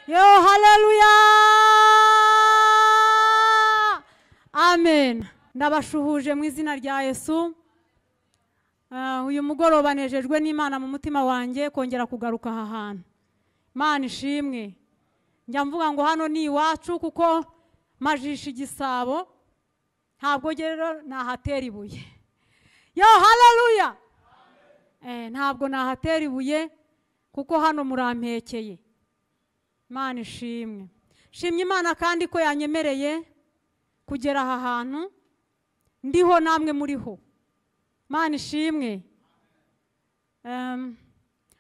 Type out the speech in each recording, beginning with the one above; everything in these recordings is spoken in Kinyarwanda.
Yo, haleluya. Amen. Ndabashuhuje mu izina rya Yesu. Uyu mugoroba nejejwe n'Imana mu mutima wanjye kongera kugaruka aha hantu. Imana ishimwe. Njya mvuga ngo hano ni iwacu kuko majisha igisabo ntabwo rero nahatera ibuye. Yo, haleluya. Ntabwo nahatera ibuye kuko hano murampekeye. Imana ishimwe. Shimye Imana kandi ko yanyemereye kugera aha hantu ndiho namwe muriho. Imana ishimwe.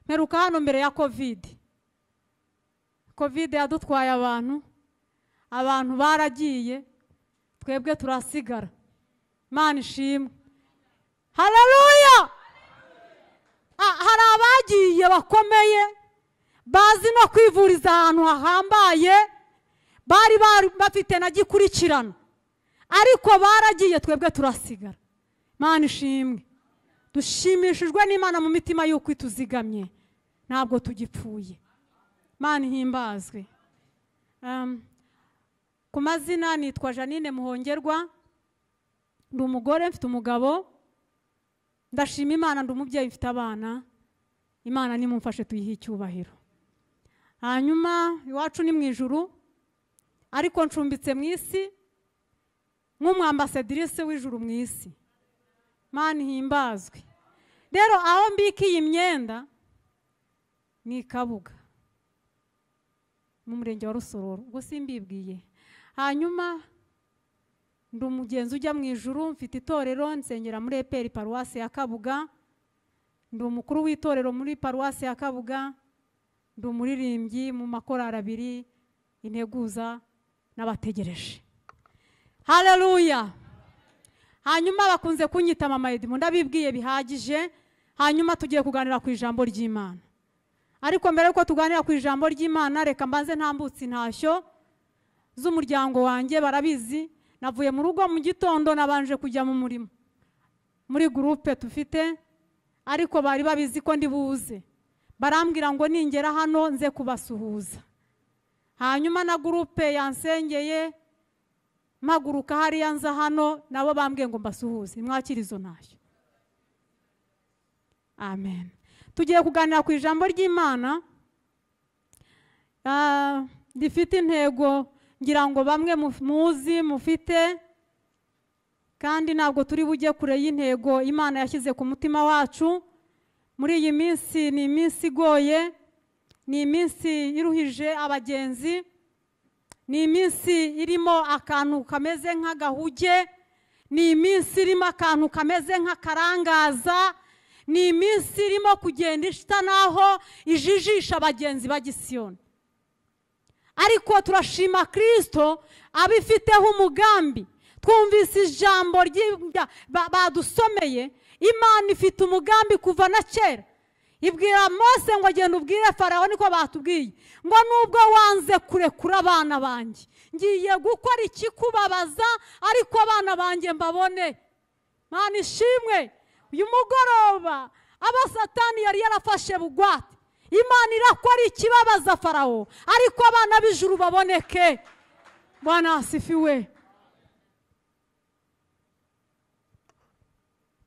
Mperuka hano mbere ya Covid yadutwaye abantu baragiye, twebwe turasigara. Imana ishimwe. Haleluya. Hari abagiye bakomeye bazi no kwivuriza ahantu hahambaye, bari bafite na gikurikirana, ariko baragiye, twebwe turasigara. Imana ishimwe. Dushimishijwe n'Imana mu mitima yuko ituzigamye, ntabwo tugipfuye. Imana ihimbazwe. Ku mazina nitwa Janine Muhongerwa, ndi umugore mfite umugabo, ndashima Imana, ndi umubyeyi mfite abana. Imana nimumfashe tuyihe icyubahiro. Hanyuma iwacu ni mu ijuru, ariko ncumbitse mu isi nk'umwambasadirice w'ijuru mu isi. Imana ihimbazwe. Rero aho mbika iyi myenda ni Kabuga mu murenge wa Rusororo, ubwo simbibwiye. Hanyuma ndi umugenzi ujya mu ijuru, mfite itorero nsengera muri EPR paruwasi ya Kabuga, ndi umukuru w'itorero muri paruwasi ya Kabuga, ndi umuririmbyi mu makorali abiri, integuza n'abategereje. Haleluya. Hanyuma bakunze kunyita Mama Edmond, ndabibwiye bihagije. Hanyuma tugiye kuganira ku ijambo ry'Imana. Ariko mbere yuko tuganira ku ijambo ry'Imana, reka mbanze ntambutse intashyo z'umuryango wanjye. Barabizi navuye mu rugo mu gitondo, nabanje kujya mu murimo muri groupe tufite, ariko bari babizi ko ndi buze. Barambwira ngo ningera hano nze kubasuhuza. Hanyuma na groupe yansengeye, maguruka hariya nza hano, nabo bambwiye ngo mbasuhuze. Mwakira izo ntashyo. Amen. Tugiye kuganira ku ijambo ry'Imana. Difite intego ngira ngo bamwe muzi mufite, kandi ntabwo turi bujye kure y'intego Imana yashyize ku mutima wacu. Muri iyi minsi ni iminsi igoye, ni iminsi iruhije abagenzi, ni iminsi irimo akantu kameze nk'agahuge, ni iminsi irimo akantu kameze nk'akarangaza, ni iminsi irimo kugenda ishita naho ijijisha abagenzi ba Gisiyoni. Ariko turashima Kristo abifiteho umugambi. Twumvise ijambo badusomeye, Imana ifite umugambi kuva na kera. Ibwira Mose ngo agenda ubwire Farawo, niko batubwiye ngo nubwo wanze kurekura abana banjye, ngiye gukora ikikubabaza, ariko abana banjye mbabone. Imana ishimwe. Uyu mugoroba aba Satani yari yarafashe bugwate, Imana irakora ikibabaza Farawo, ariko abana b'ijuru baboneke. Bwana asifiwe.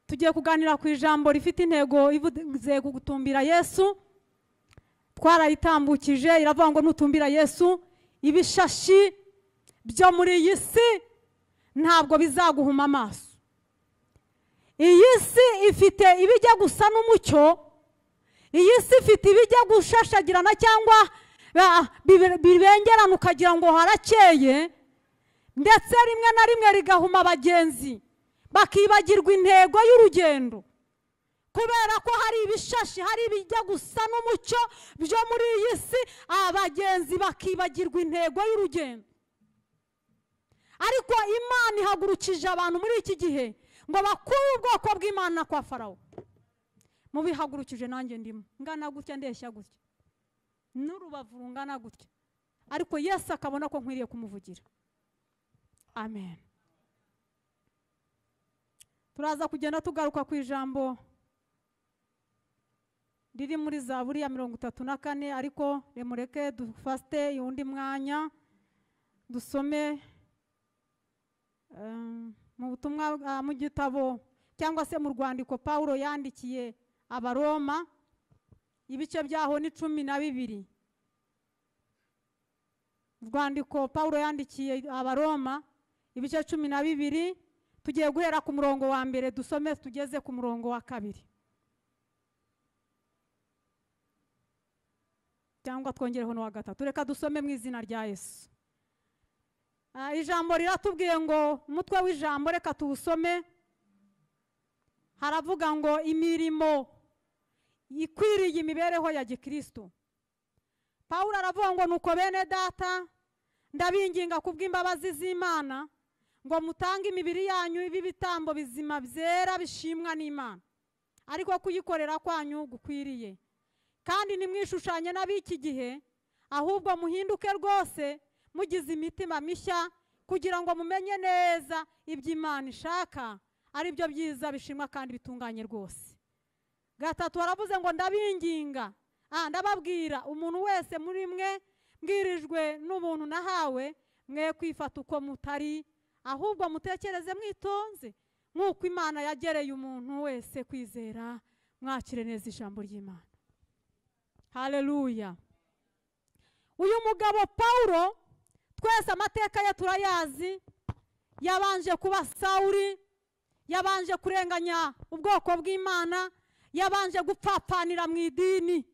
Tugiye kuganira ku ijambo rifite intego ivuze gutumbira Yesu. Twarayitambukije, iravuga ngo nutumbira Yesu, ibishashi byo muri iyi si ntabwo bizaguhuma amaso. Iyi si ifite ibijya gusa n'umucyo, iyi si ifite ibijya gushashagirana cyangwa bibengerana ukagira ngo harakeye, ndetse rimwe na rimwe rigahuma abagenzi bakibagirwa intego y'urugendo, kubera ko hari ibishashi, hari ibijya gusa n'umucyo byo muri iyi si, abagenzi bakibagirwa intego y'urugendo. Ariko Imana ihagurukije abantu muri iki gihe ngo bakure ubwoko bw'Imana kwa Farawo. Mubihagurukije nanjye ndimo, ngana gutya ndeshya gutya, n'urubavu rungana gutya, ariko Yesu akabona ko nkwiriye kumuvugira. Amen. Turaza kugenda tugaruka ku ijambo riri muri Zaburi ya 34, ariko remureke dufate undi mwanya dusome mu butumwa mu gitabo cyangwa se mu rwandiko Paulo yandikiye Abaroma, ibice byaho ni 12. Rwandiko Paulo yandikiye Abaroma ibice 12, tugiye guhera ku murongo wa mbere dusome tugeze ku murongo wa 2, cyangwa twongereho no wa 3. Reka dusome mu izina rya Yesu. Ijambo riratubwiye ngo, umutwe w'ijambo reka tuwusome, haravuga ngo imirimo ikwiriye imibereho ya Gikristo. Paulo aravuga ngo nuko bene data ndabinginga kubw'imbabazi z'Imana ngo mutange imibiri yanyu ibi bitambo bizima byera bishimwa n'Imana, ariko kuyikorera kwanyu gukwiriye. Kandi nimwishushanye n'abiki gihe, ahubwo muhinduke rwose mugize imitima mishya, kugira ngo mumenye neza iby'Imana ishaka, ari byo byiza bishimwa kandi bitunganye rwose. 3 waravuze ngo ndabinginga, ndababwira umuntu wese muri mwe mbwirijwe n'ubuntu nahawe, mwe kwifata uko mutari, ahubwo mutekereze mwitonze nk'uko Imana yagereye umuntu wese kwizera. Mwakire neza ijambo ry'Imana. Haleluya. Uyu mugabo Paulo, twese amateka ye turayazi. Yabanje kuba Sawuli, yabanje kurenganya ubwoko bw'Imana, yabanje gupfapanira mu idini,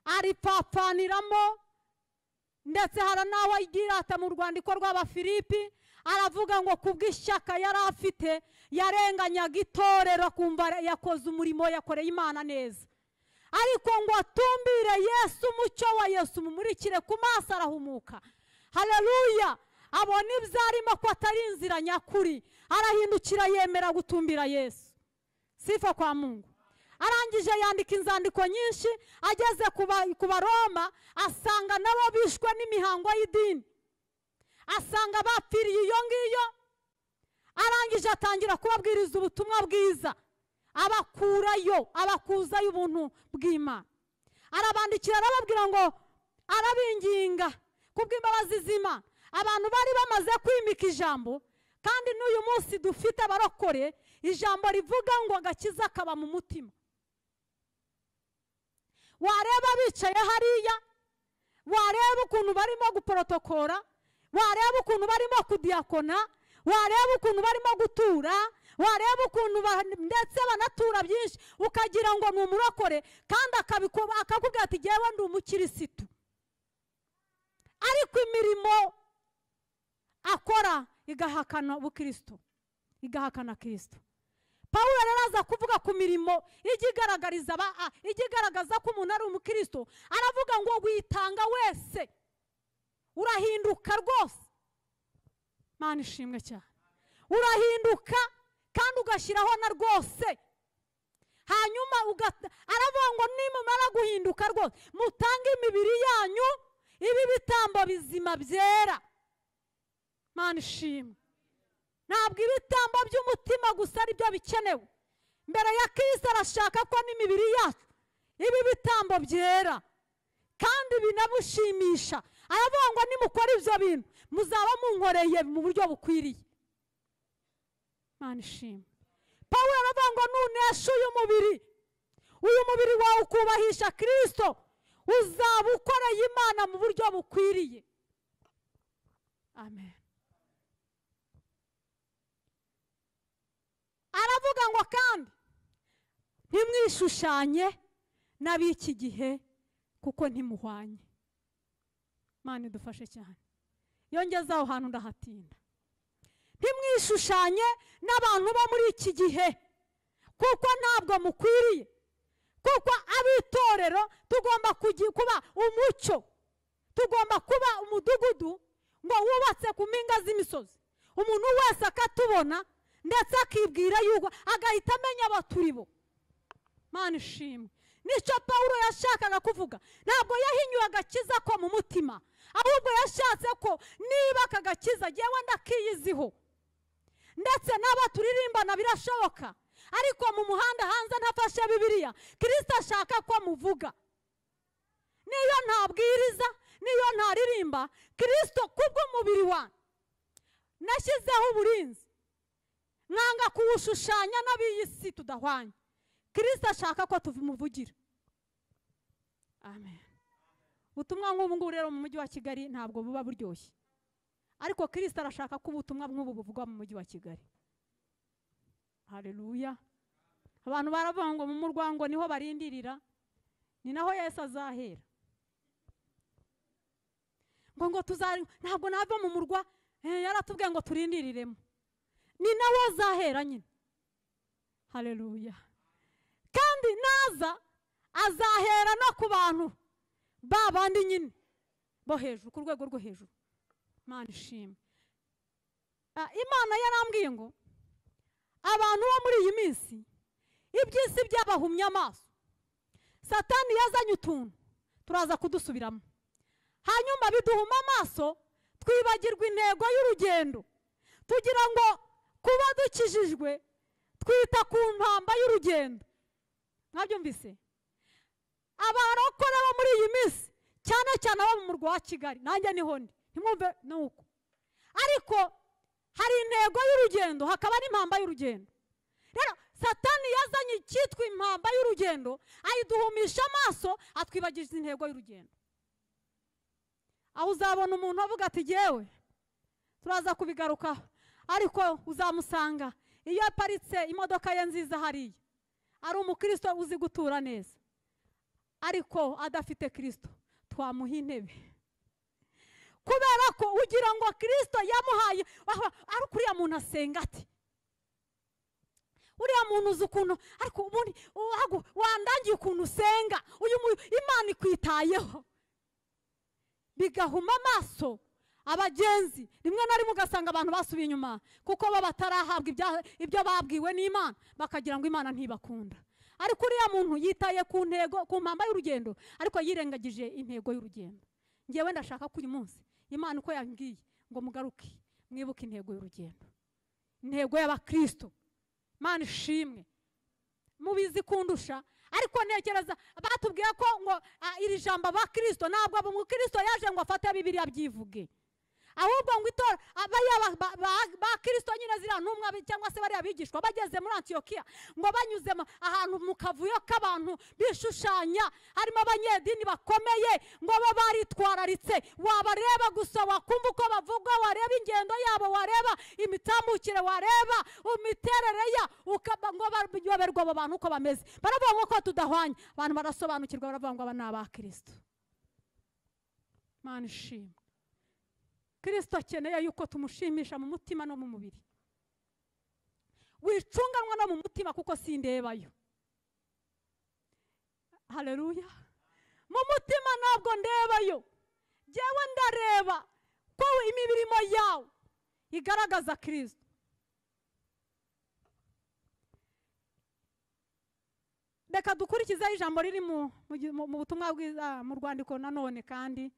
aripfapaniramo, ndetse hari nawe ayirata mu rwandiko rw'Abafilipi, aravuga ngo kubw'ishyaka yari afite yarenganyaga itorero, kumva yakoze umurimo, yakoreye Imana neza. Ariko ngo atumbire Yesu, umucyo wa Yesu mumurikire ku maso, arahumuka. Haleluya. Abona ibyarimo ko atari inzira nyakuri, arahindukira yemera gutumbira Yesu. Sifa kwa Mungu. Arangije yandika inzandiko nyinshi, ageze ku Baroma asanga nabo bishwe n'imihango y'idini, asanga bapfiriye iyo ngiyo. Arangije atangira kubabwiriza ubutumwa bwiza, abakurayo, abakuzayo ubuntu bw'Imana. Arabandikira arababwira ngo arabinginga kubw'imbabazi z'Imana, abantu bari bamaze kwimika ijambo, kandi n'uyu munsi dufite abarokore ijambo rivuga ngo agakiza kaba mu mutima. Wareba bicaye hariya, wareba ukuntu barimo guprotokora, wareba ukuntu barimo kudiakona, wareba ukuntu barimo gutura, wareba ukuntu ndetse banatura byinshi, ukagira ngo ni umurokore, kandi akakubwira ati jyewe ndi umukirisitu. Ariko imirimo akora igahakana ubukristo, igahakana Kristo. Paulo araza kuvuga ku mirimo igigaragaza ko umuntu ari umukristo. Aravuga ngo witanga wese, urahinduka rwose. Mana ishimwe cyane. Urahinduka kandi ugashyiraho na rwose. Hanyuma aravuga ngo nimumara guhinduka rwose, mutange imibiri yanyu ibi bitambo bizima byera. Mana ishimwe. Ntabwo ibitambo by'umutima gusa ari byo bikenewe. Mbere ya Kristo arashaka ko n'imibiri yacu ibi bitambo byera kandi binamushimisha. Aravuga ngo nimukora ibyo bintu muzaba munkoreye mu buryo bukwiriye. Mana ishimwe. Paulo aravuga ngo nunesha uyu mubiri wawe ukubahisha Kristo, uzaba ukoreye Imana mu buryo bukwiriye. Amen. Aravuga ngo kandi ntimwishushanye n'abiki gihe, kuko ntimuhwanye. Mana idufashe cyane. Yongeza aho hantu ndahatinda. Ntimwishushanye n'abantu bo muri iki gihe, kuko ntabwo mukwiriye. Kuko abitorero tugomba kuba umucyo, tugomba kuba umudugudu ngo wubatse ku mpinga z'imisozi, umuntu wese akatubona ndetse akibwira yuko agahita amenya abo turi bo. Mana ishimwe. Nicyo Paulo yashakaga kuvuga. Ntabwo yahinyuye agakiza ko mu mutima, ahubwo yashatse ko niba akagakiza jyewe ndakiyiziho, ndetse n'aba turirimbana birashoboka, ariko mu muhanda hanze ntafashe Bibiliya. Kristo ashaka ko muvuga. Niyo ntabwiriza, niyo ntaririmba, Kristo kubw'umubiri wanjye nashyizeho uburinzi, nkanga kuwushushanya n'ab'iyi si tudahwanye. Kristo ashaka ko tumuvugira. Amen. Ubutumwa nk'ubu ngubu rero mu mujyi wa Kigali ntabwo buba buryoshye, ariko Kristo arashaka ko ubutumwa nk'ubu buvugwa mu mujyi wa Kigali. Haleluya. Abantu baravuga ngo mu murwa ngo niho barindirira, ni naho Yesu azahera. Ngo ntabwo nava mu murwa, yaratubwiye ngo turindiriremo, ni naho azahera nyine. Haleluya. Kandi naza azahera no ku bantu babandi nyine bo hejuru, ku rwego rwo hejuru. Imana ishimwe. Imana yarambwiye ngo abantu bo muri iyi minsi iby'isi byabahumye amaso, Satani yazanye utuntu turaza kudusubiramo, hanyuma biduhuma amaso twibagirwa intego y'urugendo, tugira ngo kuba dukijijwe twita ku mpamba y'urugendo. Mwabyumvise? Abarokore bo muri iyi minsi cyane cyane abo mu murwa wa Kigali, nanjye niho ndi, ntimwumve nuko, ariko hari intego y'urugendo hakaba n'impamba y'urugendo. Rero Satani yazanye icyitwa impamba y'urugendo, ayiduhumisha amaso, atwibagiza intego y'urugendo. Aho uzabona umuntu avuga ati jewe, turaza kubigarukaho, ariko uzamusanga iyo aparitse imodoka ye nziza hariya, ari umukristo uzi gutura neza, ariko adafite Kristo twamuha intebe, kubera ko ugira ngo Kristo yamuhaye. Ariko uriya muntu asenga ati, uriya muntu uzi ukuntu, ariko ubundi wandangiye ukuntu usenga, Imana ikwitayeho. Bigahuma amaso abagenzi, rimwe na rimwe ugasanga abantu basubiye inyuma kuko bo batarahabwa ibyo babwiwe n'Imana, bakagira ngo Imana ntibakunda. Ariko uriya muntu yitaye ku ntego, ku mpamba y'urugendo, ariko yirengagije intego y'urugendo. Ngewe ndashaka ko uyu munsi Imana uko yambwiye ngo mugaruke mwibuke intego y'urugendo, intego y'abakristo. Imana ishimwe. Mubizi kundusha, ariko ntekereza batubwiye ko ngo iri jambo abakristo ntabwo umukristo yaje ngo afate Bibiliya byivuge, ahubwo ngo itora ba Kristo nyine zira ntumwa cyangwa se bari abigishwa bageze muri Antiokia, ngo banyuze ahantu mu kavuyo k'abantu bishushanya, harimo abanyedini bakomeye, ngo bo baritwararitse, wabareba gusa wakumva uko bavuga, wareba ingendo yabo, wareba imitambukire, wareba imiterere ya, ngo bayoberwa abo bantu uko bameze. Baravuga ko tudahwanye, abantu barasobanukirwa, baravuga ngo aba ni abakristo. Imana ishimwe. Kristo akeneye yuko tumushimisha mu mutima no mu mubiri. Wicunganwa no mu mutima kuko sindebayo. Haleluya. Mu mutima ntabwo ndebayo, jewe ndareba ko imirimo yawe igaragaza Kristo. Reka dukurikiza ijambo riri mu butumwa bwiza mu rwandiko nanone kandi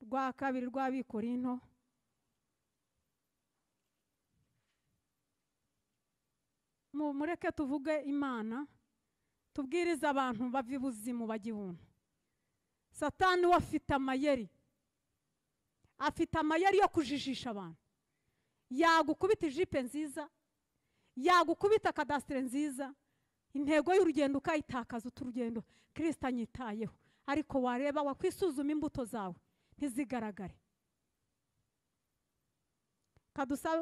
rwa kabiri rw'Abikorinto, mureke tuvuge Imana, tubwiriza abantu bava ibuzimu bajya ibuntu. Satani we afite amayeri yo kujijisha abantu. Yagukubita ijipe nziza, yagukubita kadastre nziza, intego y'urugendo ukayitakaza, uturugendo Kristo anyitayeho, ariko wareba wakwisuzuma imbuto zawe ntizigaragare.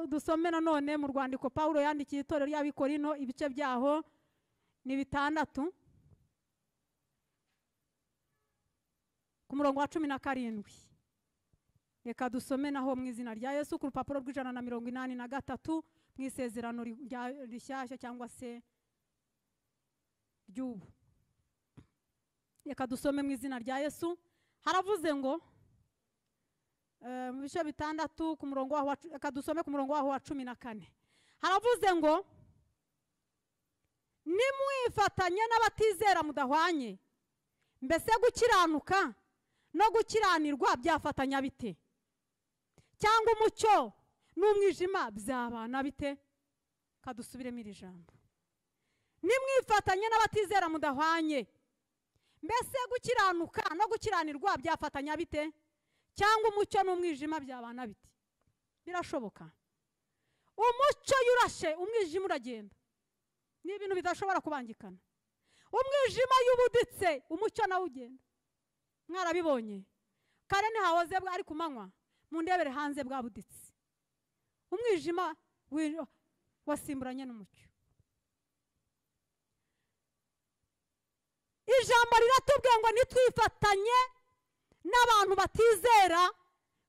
Dusome nanone mu rwandiko Pawulo yandikiye itorero ry'Abikorinto, ibice byaho ni 6 ku murongo wa 17. Reka dusome naho mu izina rya Yesu ku rupapuro rw'183 mu isezerano rishyashya cyangwa se ry'ubu. Reka dusome mu izina rya Yesu. Haravuze ngo mu bice 6 ku murongo waho, reka dusome ku murongo waho wa 14. Haravuze ngo nimwifatanye n'abatizera mudahwanye, mbese gukiranuka no gukiranirwa byafatanya bite? Cyangwa umucyo n'umwijima byabana bite? Kadusubiremo iri jambo. nimwifatanye n'abatizera mudahwanye. Mbese gukiranuka no gukiranirwa byafatanya bite? Cyangwa umucyo n'umwijima byabana bite? Birashoboka. Umucyo yurashe umwijima uragenda, ni ibintu bidashobora kubangikana. Umwijima yubuditse umucyo nawe ugenda. Mwarabibonye kare ntihahoze ari ku manywa, mu ndebere hanze bwabuditse. Umwijima wasimburanye n'umucyo. Ijambo riratubwiye ngo nitwifatanye n'abantu batizera,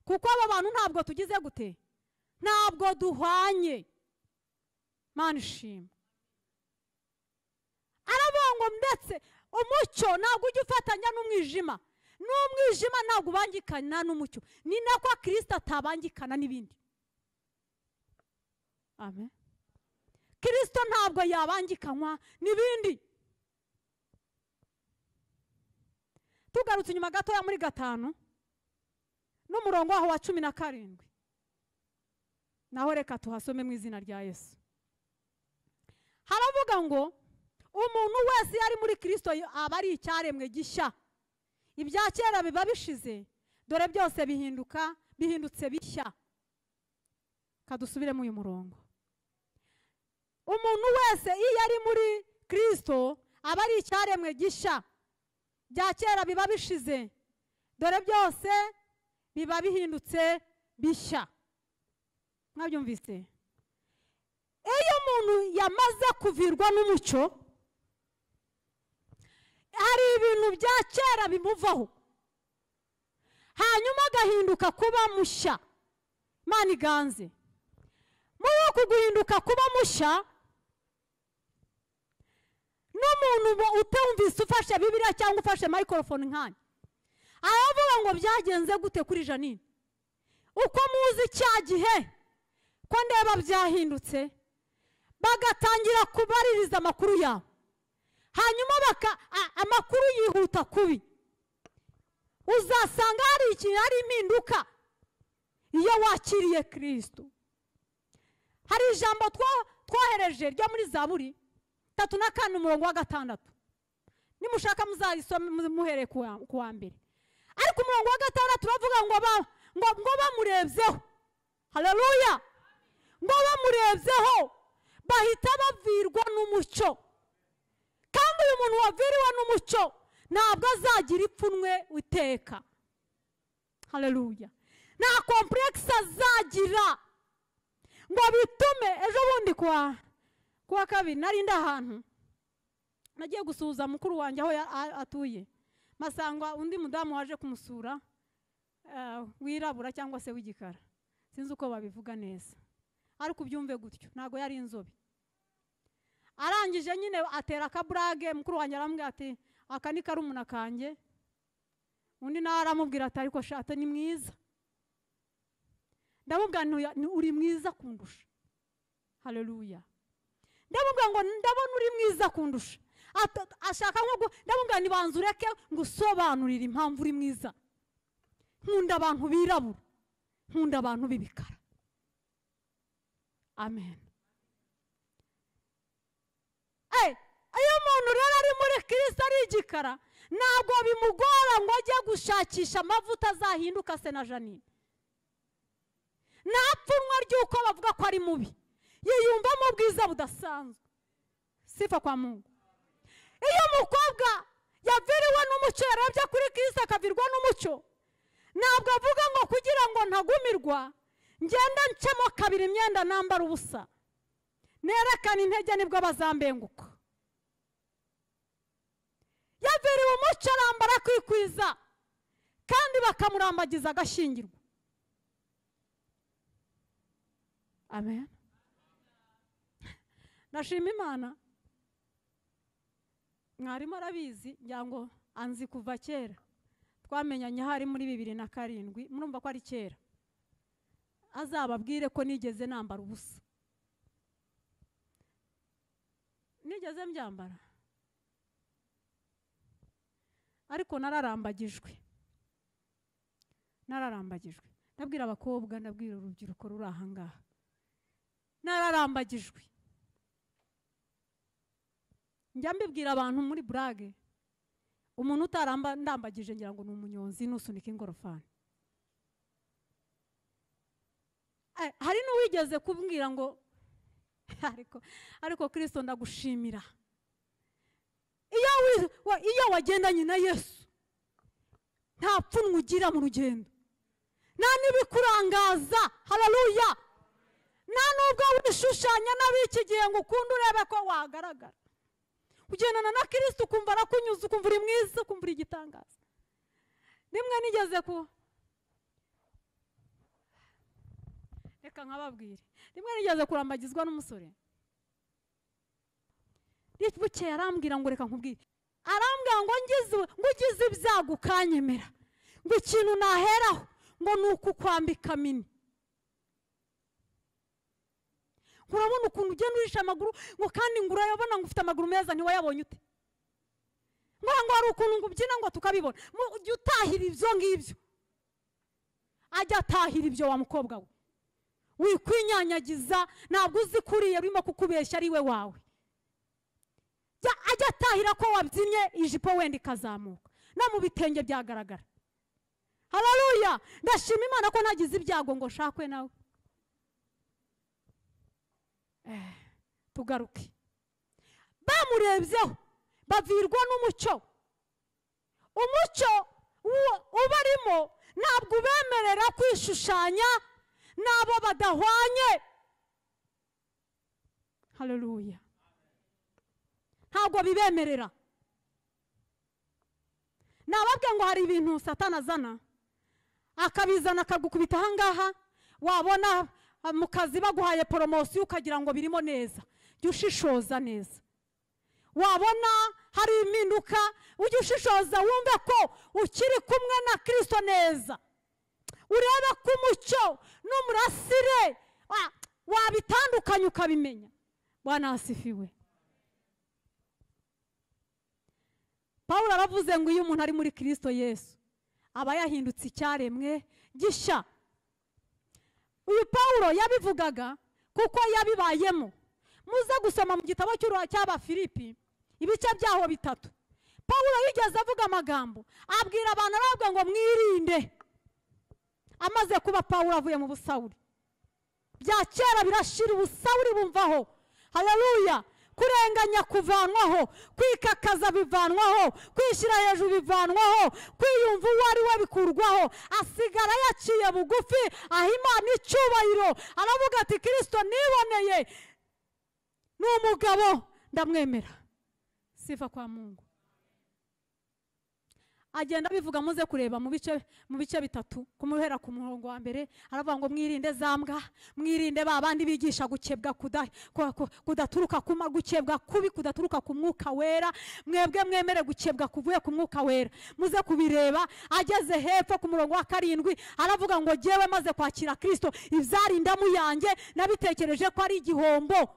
kuko abo bantu ntabwo tugize gute, ntabwo duhwanye. Mana ishimwe. Aravuga ngo ndetse umucyo ntabwo ujya ufatanya n'umwijima, n'umwijima ntabwo ubangikana n'umucyo. Ni nako Kristo atabangikana n'ibindi. Amen. Kristo ntabwo yabangikanywa n'ibindi. Tugarutse inyuma gatoya muri 5 n'umurongo waho wa 17, naho reka tuhasome mu izina rya Yesu. Haravuga ngo umuntu wese yari muri Kristo aba ari icyaremwe gishya. Ibya kera biba bishize, dore byose bihindutse bishya. Kadusubire mu uyu murongo. Umuntu wese iyo yari muri Kristo aba ari icyaremwe gishya. Bya kera biba bishize, dore byose biba bihindutse bishya. Mwabyumvise? Iyo umuntu yamaze kuvirwa n'umucyo, hari ibintu bya kera bimuvaho, hanyuma agahinduka kuba mushya. Imana iganze. Muri uku guhinduka kuba mushya, n'umuntu utumvise ufashe Bibiliya cyangwa ufashe microphone nkanya, aravuga ngo byagenze gute kuri Janine? Uko muzi cya gihe ko ndeba byahindutse, bagatangira kubaririza amakuru yawe, hanyuma amakuru yihuta kubi. Uzasanga hari impinduka iyo wakiriye Kristo. Hari ijambo twohereje ryo muri Zaburi 3:4 umurongo wa 6. Nimushaka muzarisome muhereye ku wa mbere. Ariko umurongo wa 6 turavuga ngo bamurebyeho. Haleluya. Ngo bamurebyeho bahita bavirwa n'umucyo. Kandi uyu muntu waviriwe n'umucyo ntabwo azagira ipfunwe uteka. Haleluya. Nta complex azagira ngo bitume ejo bundi kuwa kabiri nari ndahantu nagiye gusuhuza mukuru wanjye aho atuye, masangwa undi mudamu waje kumusura wirabura cyangwa se w'igikara, sinzi uko babivuga neza, ariko ubyumve gutyo, ntago yari inzobe. Arangije nyine atera akaburage, mukuru wanjye arambwira ati aka ni karumuna kanjye. Undi nawe aramubwira ati ariko shata ni mwiza. Ndamubwira uri mwiza kundusha. Haleluya. Ndamubwira ngo ndabona uri mwiza kundusha. Ashaka nko ndamubwira nibanze ureke ngusobanurira impamvu uri mwiza. Nkunda abantu birabura, nkunda abantu bibikara. Amen. Ayo muntu rero ari muri Kristo ari igikara, ntabwo bimugora ngo ajye gushakisha amavuta azahinduka se na Janine. Napfunwa ry'uko bavuga ko ari mubi, yiyumvamo ubwiza budasanzwe. Sifa kwa Mungu. Iyo umukobwa yaviriwe n'umucyo, yarebye kuri Kristo akavirwa n'umucyo, ntabwo avuga ngo kugira ngo ntagumirwa ngenda ncemo kabiri imyenda nambara ubusa, nerekana intege nibwo bazambenguka. Yaviriwe umucyo arambara kwikwiza, kandi bakamurambagiza agashingirwa. Amen. Nashima Imana. Mwarimu arabizi ngira ngo anzi kuva kera, twamenyanye hari muri 2007, murumva ko ari kera. Azababwire ko nigeze nambara ubusa. Nigeze mbyambara, ariko nararambagijwe. Ndabwira abakobwa, ndabwira urubyiruko ruri aha ngaha, nararambagijwe. njya mbibwira abantu muri burage, umuntu utaramba ndambagije ngira ngo ni umunyonzi nusunika ingorofani. Hari n'uwigeze kubwira ngo ariko Kristo ndagushimira, iyo wagendanye na Yesu nta pfunwe ugira mu rugendo, nta n'ibikurangaza. Haleluya! nta nubwo wishushanya n'abiki gihe ngo ukunde urebe ko wagaragara. Ugendana na Kristo ukumva arakunyuza, ukumva uri mwiza, ukumva uri igitangaza. Rimwe nigeze reka nkababwire, rimwe nigeze kurambagizwa n'umusore. Bukeye arambwira ngo reka nkubwire, arambwira ngo ugize ibyago ukanyemera, ngo ikintu naheraho ngo ni ukukwambika mini. Urabona ukuntu ugenda urisha amaguru, ngo kandi ngo urayabona ngo ufite amaguru meza, ntiwayabonye ute? ngo hari ukuntu ngo ubyina ngo tukabibona. Ujya utahira ibyo ngibyo, ajya atahira ibyo wa mukobwa we. Wikwinyanyagiza, ntabwo uzi kuriye urimo kukubeshya ari we wawe. Ajya atahira ko wabyinnye ijipo wenda ikazamuka, no mu bitenge byagaragara. Haleluya! Ndashima Imana ko nagize ibyago ngo shakwe nawe. Tugaruke. Bamurebyeho bavirwa n'umucyo. Umucyo ubarimo ntabwo ubemerera kwishushanya n'abo badahwanye. Haleluya! Ntabwo bibemerera. Nababwiye ngo hari ibintu Satani azana, akabizana akagukubita ahangaha, wabona mu kazi baguhaye poromosiyo ukagira ngo birimo neza. Jya ushishoza neza. Wabona hari impinduka, ujye ushishoza wumve ko ukiri kumwe na Kristo neza. Urebe ko umucyo n'umurasire wabitandukanye ukabimenya. Bwana asifiwe. Pawulo aravuze ngo iyo umuntu ari muri Kristo Yesu aba yahindutse icyaremwe gishya. Uyu Pawulo yabivugaga kuko yabibayemo. Muze gusoma mu gitabo cy'Abafilipi ibice byaho 3. Pawulo yigeze avuga amagambo abwira abantu aravuga ngo mwirinde. Amaze kuba Pawulo avuye mu busawuri, bya kera birashira, ubusawuri bumvaho. Haleluya! Kurenganya kuvanwaho, kwikakaza bivanwaho, kwishyira hejuru bivanwaho, kwiyumva uwo ari we bikurwaho. Asigara yaciye bugufi, aha Imana icyubahiro. Aravuga ati Kristo niboneye n'umugabo ndamwemera. Sifa kwa Mungu. Agenda bivuga, muze kureba mu bice 3 kumuhera ku murongo wa mbere. Aravuga ngo mwirinde zambwa, mwirinde babandi bigisha gukebwa kudaturuka gukebwa kubi kudaturuka ku mwuka wera. Mwebwe mwemere gukebwa kuvuye ku mwuka wera. Muze kubireba. Ageze hepfo ku murongo wa 7 aravuga ngo jewe maze kwakira Kristo ibyarindamu yanjye nabitekereje ko ari igihombo.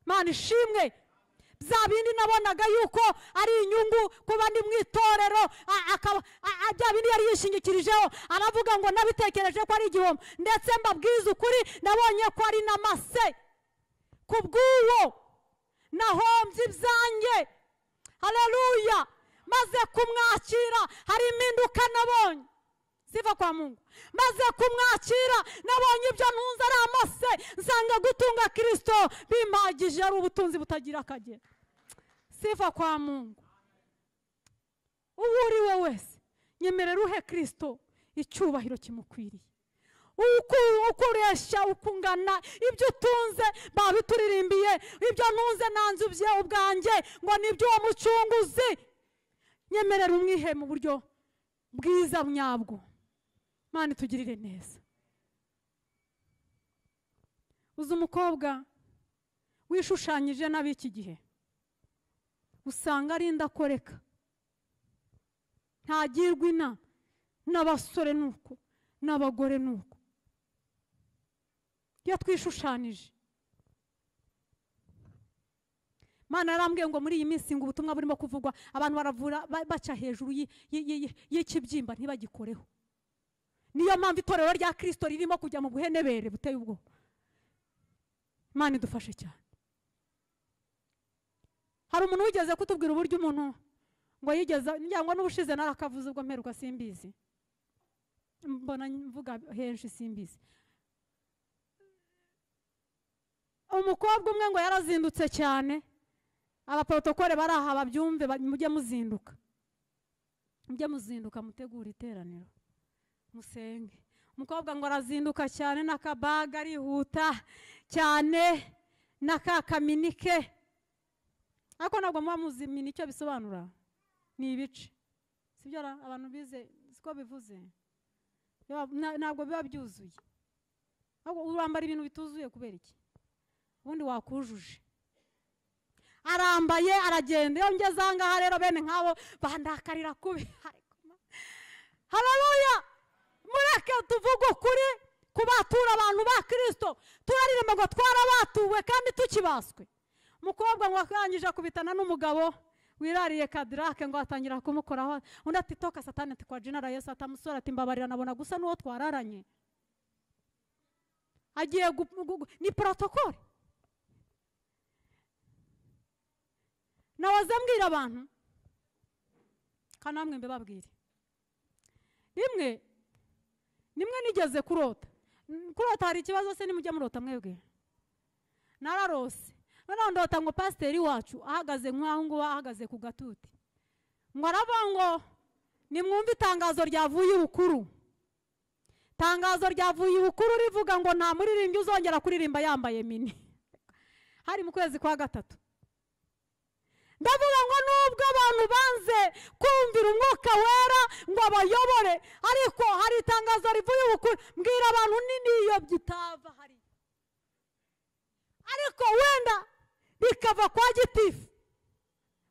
Mana ishimwe. Bya bindi nabonaga yuko ari inyungu kuba ndi mu itorero, bya bindi yari yishingikirijeho, aravuga ngo nabitekereje ko ari igihombo, ndetse mbabwiza ukuri nabonye ko ari n'amase. Kubw'uwo nahombye ibyanjye. Haleluya! Maze kumwakira hari impinduka nabonye. Sifa kwa Mungu. Maze kumwakira nabonye ibyo ntunze ari amase, nsanga gutunga Kristo bimagije ari ubutunzi butagira akagera. Sifa kwa Mungu. Uwo uri we wese nyemerera uhe Kristo icyubahiro kimukwiriye. Ukoresha ukungana ibyo utunze babituririmbiye, ibyo ntunze nanze ubwanjye ngo nibyo uwo mucunguzi. Nyemerera umwihe mu buryo bwiza nyabwo. Mana tugirire neza. Uzi umukobwa wishushanyije n'abiki gihe usanga ari ndakoreka, ntagirwa inama n'abasore nuko n'abagore nuko. Iyo twishushanije, Mana yarambwiye ngo muri iyi minsi ngo ubutumwa burimo kuvugwa abantu baravura baca hejuru y'ikibyimba ntibagikoreho. Niyo mpamvu itorero rya Kristo ririmo kujya mu buhenebere buteye ubwoba. Mana idufashe cyane. hari umuntu wigeze kutubwira uburyo umuntu ngo yigeze njyangwa n'ubushize narakavuze ubwo mperuka simbizi, mbona mvuga henshi simbizi. Umukobwa umwe ngo yarazindutse cyane, abaprotokole baraha babyumve, mujye muzinduka, mujye muzinduka mutegura iteraniro musenge. Umukobwa ngo arazinduka cyane n'akabaga arihuta cyane n'akaminike, ariko ntabwo muba muzi icyo bisobanura, ni ibice sibyo abantu bize siko bivuze, ntabwo biba byuzuye, ahubwo urambara ibintu bituzuye kubera iki? Ubundi wakujuje. Arambaye aragenda, iyo ngeze ahangaha rero bene nk'abo bandakarira kubi. Haleluya! Mureke tuvuge ukuri ku batura abantu ba Kristo, turaririmba ngo twarabatuwe kandi tukibaswe. Umukobwa ngo akangije kubitana n'umugabo wirariye Kadirake ngo atangira kumukoraho, undi ati toka Satani ati kwa jina la Yesu, atamusora ati mbabarira nabona gusa n'uwo twararanye. Agiye ni protokole. Nawaza mbwira abantu kanamwe mbabwire, nimwe nigeze kurota hari ikibazo se nimujya murota mwebwe? Nararose none ndota ngo pasiteri wacu ahagaze nk'aho ngo ahagaze ku gatuti, ngo aravuga ngo nimwumve itangazo ryavuye ubukuru. Tangazo ryavuye ubukuru rivuga ngo nta muririmbyi uzongera kuririmba yambaye mini. Hari mu kwezi kwa gatatu. Ndavuga ngo nubwo abantu banze kumvira umwuka wera ngo abayobore, ariko hari itangazo rivuye ubukuru. Mbwira abantu niyo byitava hari, ariko wenda bikava kwa gitifu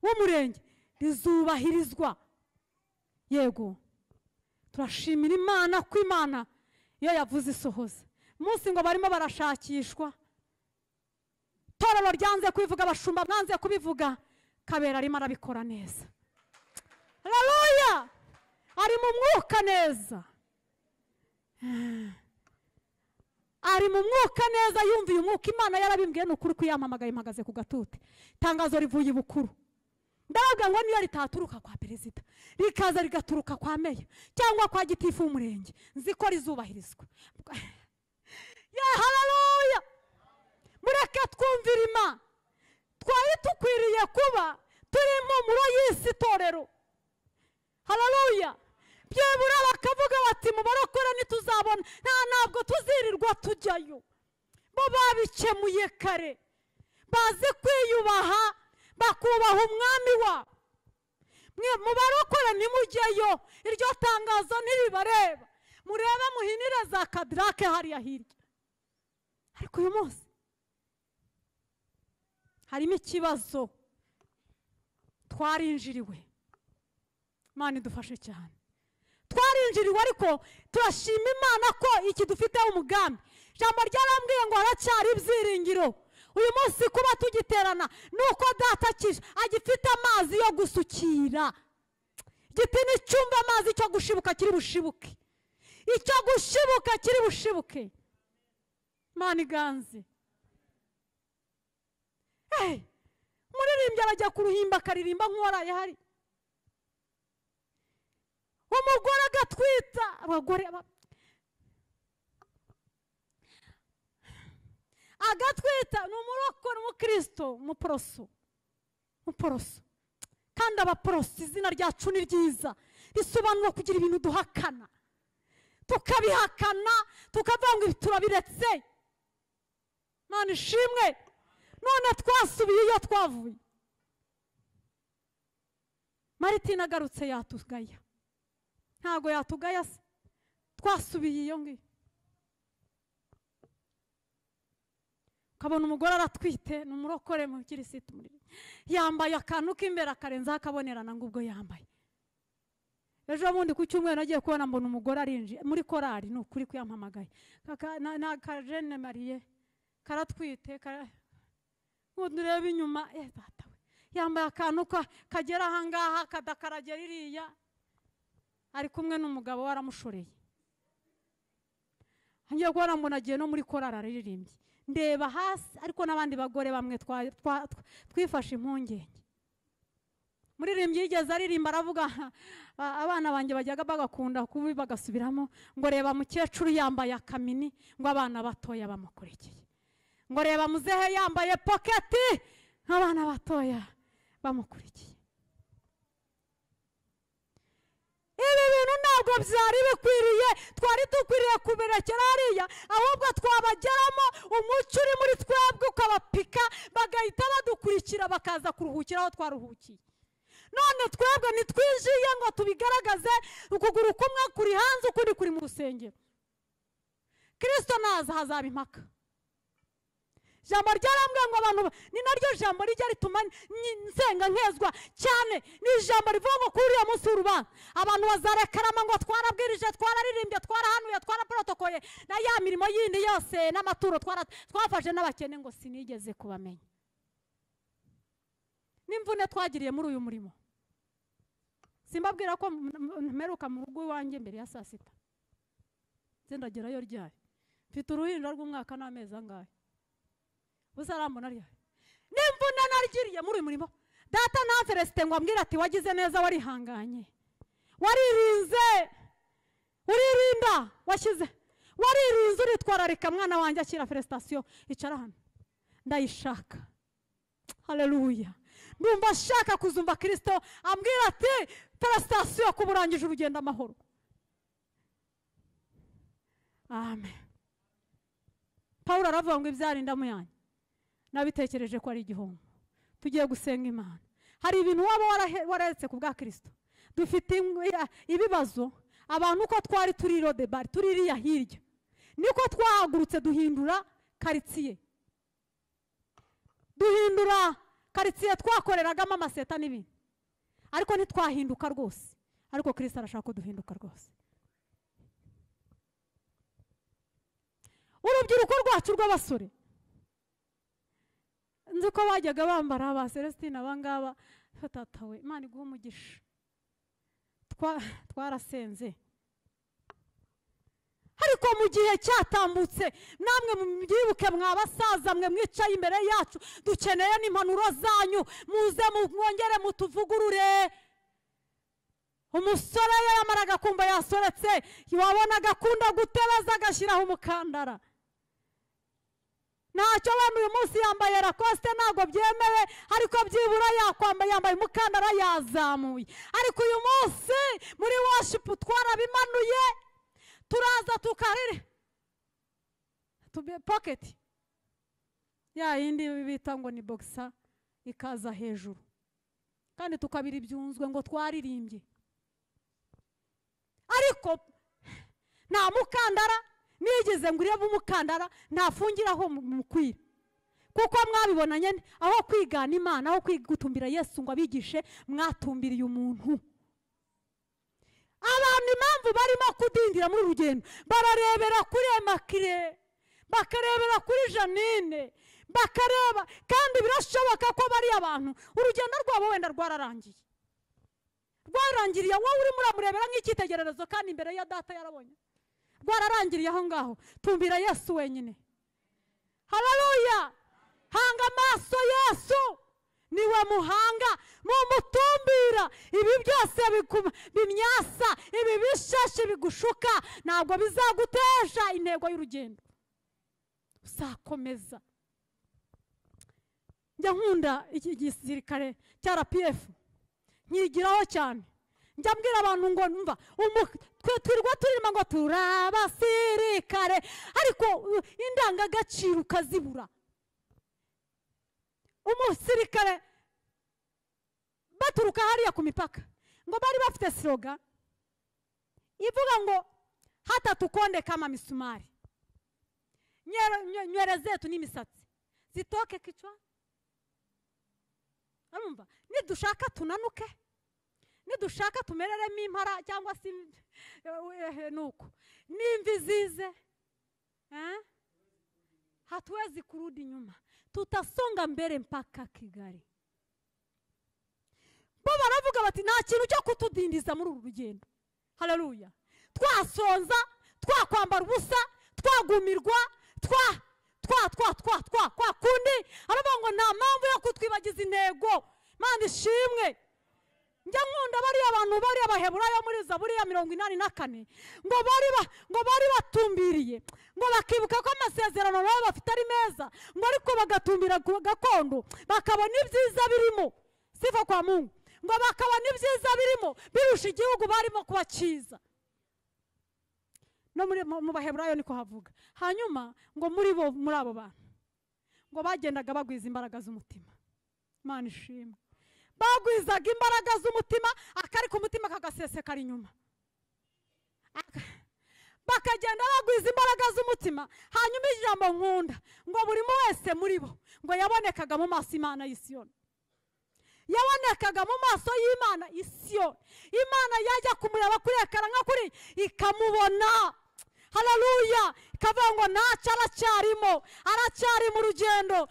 w'umurenge rizubahirizwa. Yego turashimira Imana ko Imana iyo yavuze isohoza. Munsi ngo barimo barashakishwa, torero ryanze kwivuga, abashumba mwanze kubivuga, Kabera arimo arabikora neza. Haleluya! Ari mu mwuka neza, ari mu mwuka neza, yumviye umwuka. Imana yarabimbwiye n'ukuri kuyamamagaye mpagaze ku gatuti. Tangazo rivuye ubukuru. Ndavuga ngo niyo ritaturuka kwa perezida, rikaza rigaturuka kwa meya cyangwa kwa gitifu w'umurenge, nziko rizubahirizwa. Ya haleluya! Mureke twumvira Imana. Twari tukwiriye kuba turi impumuro y'isi torero. Haleluya! Byebura bakavuga bati mu barokore ntituzabona, ntabwo tuzirirwa tujyayo. Bo babikemuye kare, bazi kwiyubaha, bakubaha umwami wa. Mu barokore nimujyeyo, iryo tangazo ntiribareba. Murebe muhinire za Kadirake hariya hirya. Ariko uyu munsi harimo ikibazo, twarinjiriwe. Imana idufashe cyane. Twarinjiriwe, ariko turashima Imana ko iki dufite umugambi. Jambo ryarambwiye ngo haracyari ibyiringiro. Uyu munsi kuba tugiterana nuko Data kije agifite amazi yo gusukira. Igiti nicyumva amazi cyo gushibuka kiri bushibuke, icyo gushibuka kiri bushibuke. Imana iganze. Umuririmbyi arajya kuruhimba akaririmba nk'uwaraye hari. Umugore agatwita, abagore agatwita, ni umurokore, umukristo, umuporoso. Kandi abaporoso izina ryacu ni ryiza, risobanura kugira ibintu duhakana, tukabihakana, tukavuga ngo turabiretse. Imana ishimwe. None twasubiye iyo twavuye. Maritina agarutse yatugaya, ntago yatugaya se, twasubiye iyo ngiyo. Kabona umugore aratwite, ni umurokore mu kirisitu, yambaye akantu k'imbere akarenzaho akabonerana ngo ubwo yambaye. Ejo bundi ku cyumweru nagiye kubona mbona umugore arinjiye muri korari, ni ukuri kuyampamagaye. Na Kajene Mariye karatwite, ureba inyuma, data we yambaye akantu kagera ahangaha kadakaragera iriya, ari kumwe n'umugabo waramushoreye. Ngiye kubona mbona agiye no muri korari araririmbye. Ndeba hasi, ariko n'abandi bagore bamwe twifashe impungenge. muririmbyi yigeze aririmba aravuga abana banjye bajyaga bagakunda kubi bagasubiramo ngo reba mukecuru yambaye akamini ngo abana batoya bamukurikiye, ngo reba muzehe yambaye poketi nk'abana batoya bamukurikiye. Ibi bintu ntabwo byari bikwiriye, twari dukwiriye kuberekera hariya, ahubwo twabageramo umuco uri muri twebwe ukabapika bagahita badukurikira bakaza kuruhukira aho twaruhukiye. None twebwe nitwijiye ngo tubigaragaze, ukuguru kumwe kuri hanze ukundi kuri mu rusengero. Kristo naza hazaba impaka. Jambo ryarambwiye ngo abantu, ni naryo jambo rijya rituma nsenga nkezwa cyane, ni ijambo rivuga ngo kuri uyu munsi w'urubanza abantu bazarekarama ngo twarabwirije, twararirimbye, twarahanuye, twaraprotokoye na ya mirimo yindi yose n'amaturo twafashe n'abakene ngo sinigeze kubamenya. N'imvune twagiriye muri uyu murimo simbabwira ko mperuka mu rugo iwanjye mbere ya saa sita, zendagerayo ryari mfite uruhinja rw'umwaka n'amezi angahe, uzarambona ryari. N'imvune narigiriye muri uyu murimo, data nta Celestin ngo ambwira ati wagize neza, warihanganye, waririnze, uririnda, waririnze, uritwararika mwana wanjye akira felicitation, icara hano ndayishaka. Haleluya. Ndumva ashaka kuzumva Kristo ambwira ati felicitation kuburangije urugendo amahoro. Amen. Paulo aravuga ngo ibyarinda mu yanyu nabitekereje ko ari igihombo. Tugiye gusenga Imana. Hari ibintu waba wararetse ku bwa Kristo. Dufite ibibazo, abantu uko twari turi Rodebari, tuririya hirya, niko twahagurutse duhindura karitsiye, duhindura karitsiye twakoreragamo amaseta n'ibindi, ariko ntitwahinduka rwose. Ariko Kristo arashaka ko duhinduka rwose. Urubyiruko rwacu rw'abasore nzi ko bajyaga bambara ba Celestin abangaba, tatawe Imana iguha umugisha, twarasenze. Ariko mu gihe cyatambutse namwe mubyibuke mwabasaza mwe mwicaye imbere yacu, dukeneye n'impanuro zanyu, muze mwongere mutuvugurure. Umusore yamaraga kumva yasoretse, wabonaga akunda gutebeza agashyiraho umukandara. Ntacyo abantu uyu munsi yambaye Lacoste ntabwo byemewe, ariko byibura yambaye umukandara yazamuye. Ariko uyu munsi muri worship twarabimanuye, turaza tukarire pocket ya yindi bita ngo ni boxer ikaza hejuru, kandi tukabira ibyunzwe ngo twaririmbye. Ariko nta mukandara nigeze ngo urebe umukandara ntafungiraho mukwira, kuko mwabibonanye aho kwigana Imana, aho kwigutumbira Yesu ngo abigishe, mwatumbiriye umuntu. Abantu impamvu barimo kudindira muri rugendo, bararebera kuri Emakire, bakarebera kuri Janine, bakareba, kandi birashoboka ko bari abantu urugendo rwabo wenda rwararangiriye, wowe uri muramurebera nk'icyitegererezo, kandi imbere ya data yarabonye rwararangiriye aho ngaho. Tumbira Yesu wenyine. Haleluya. Hanga amaso Yesu, niwe muhanga, mumutumbira. Ibi byose bimyasa, ibi bishashi bigushuka ntabwo bizagutesha intego y'urugendo, uzakomeza. Njya nkunda iki gisirikare cya RPF, nkigiraho cyane. Njya mbwira abantu ngo numva twirwa turimo ngo turabasirikare, ariko indangagaciro ukazibura. Umusirikare baturuka hariya ku mipaka ngo bari bafite slogan ivuga ngo hata tukonde kama misumari, nywele zetu n'imisatsi zitoke kichwa. Urumva, nidushaka tunanuke, nidushaka tumereremo impara cyangwa si nuko n'imvi zize, hatuwezi kurudi nyuma, tutasonga mbere mpaka Kigali. Bo baravuga bati nta kintu cyo kutudindiza muri uru rugendo. Haleluya. Twasonza, twakwambara ubusa, twagumirwa, kundi aravuga ngo nta mpamvu yo kutwibagiza intego. Mana ishimwe. njya nkunda bariya abantu bariya Abaheburayo muri Zaburi ya 84 ngo bari batumbiriye ngo bakibuka ko amasezerano nabo bafite ari meza ngo ariko bagatumbira gakondo bakabona ibyiza birimo sifa kwa Mungu ngo bakabona ibyiza birimo birusha igihugu barimo kuba cyiza. No mu Baheburayo niko havuga. Hanyuma ngo muri abo bantu ngo bagendaga bagwiza imbaraga z'umutima. Imana ishimwe. Bagwizaga imbaraga z'umutima akari ku mutima kagasesekara inyuma. Bakagenda bagwiza imbaraga z'umutima. Hanyuma ijambo nkunda ngo buri wese muri bo ngo yabonekaga mu maso Imana y'Isiyoni. Yabonekaga mu maso y'Imana y'Isiyoni. Imana yajya kumureba kuri ekara nka kuri ikamubona. Haleluya. Ikavuga ngo naca aracyari mu rugendo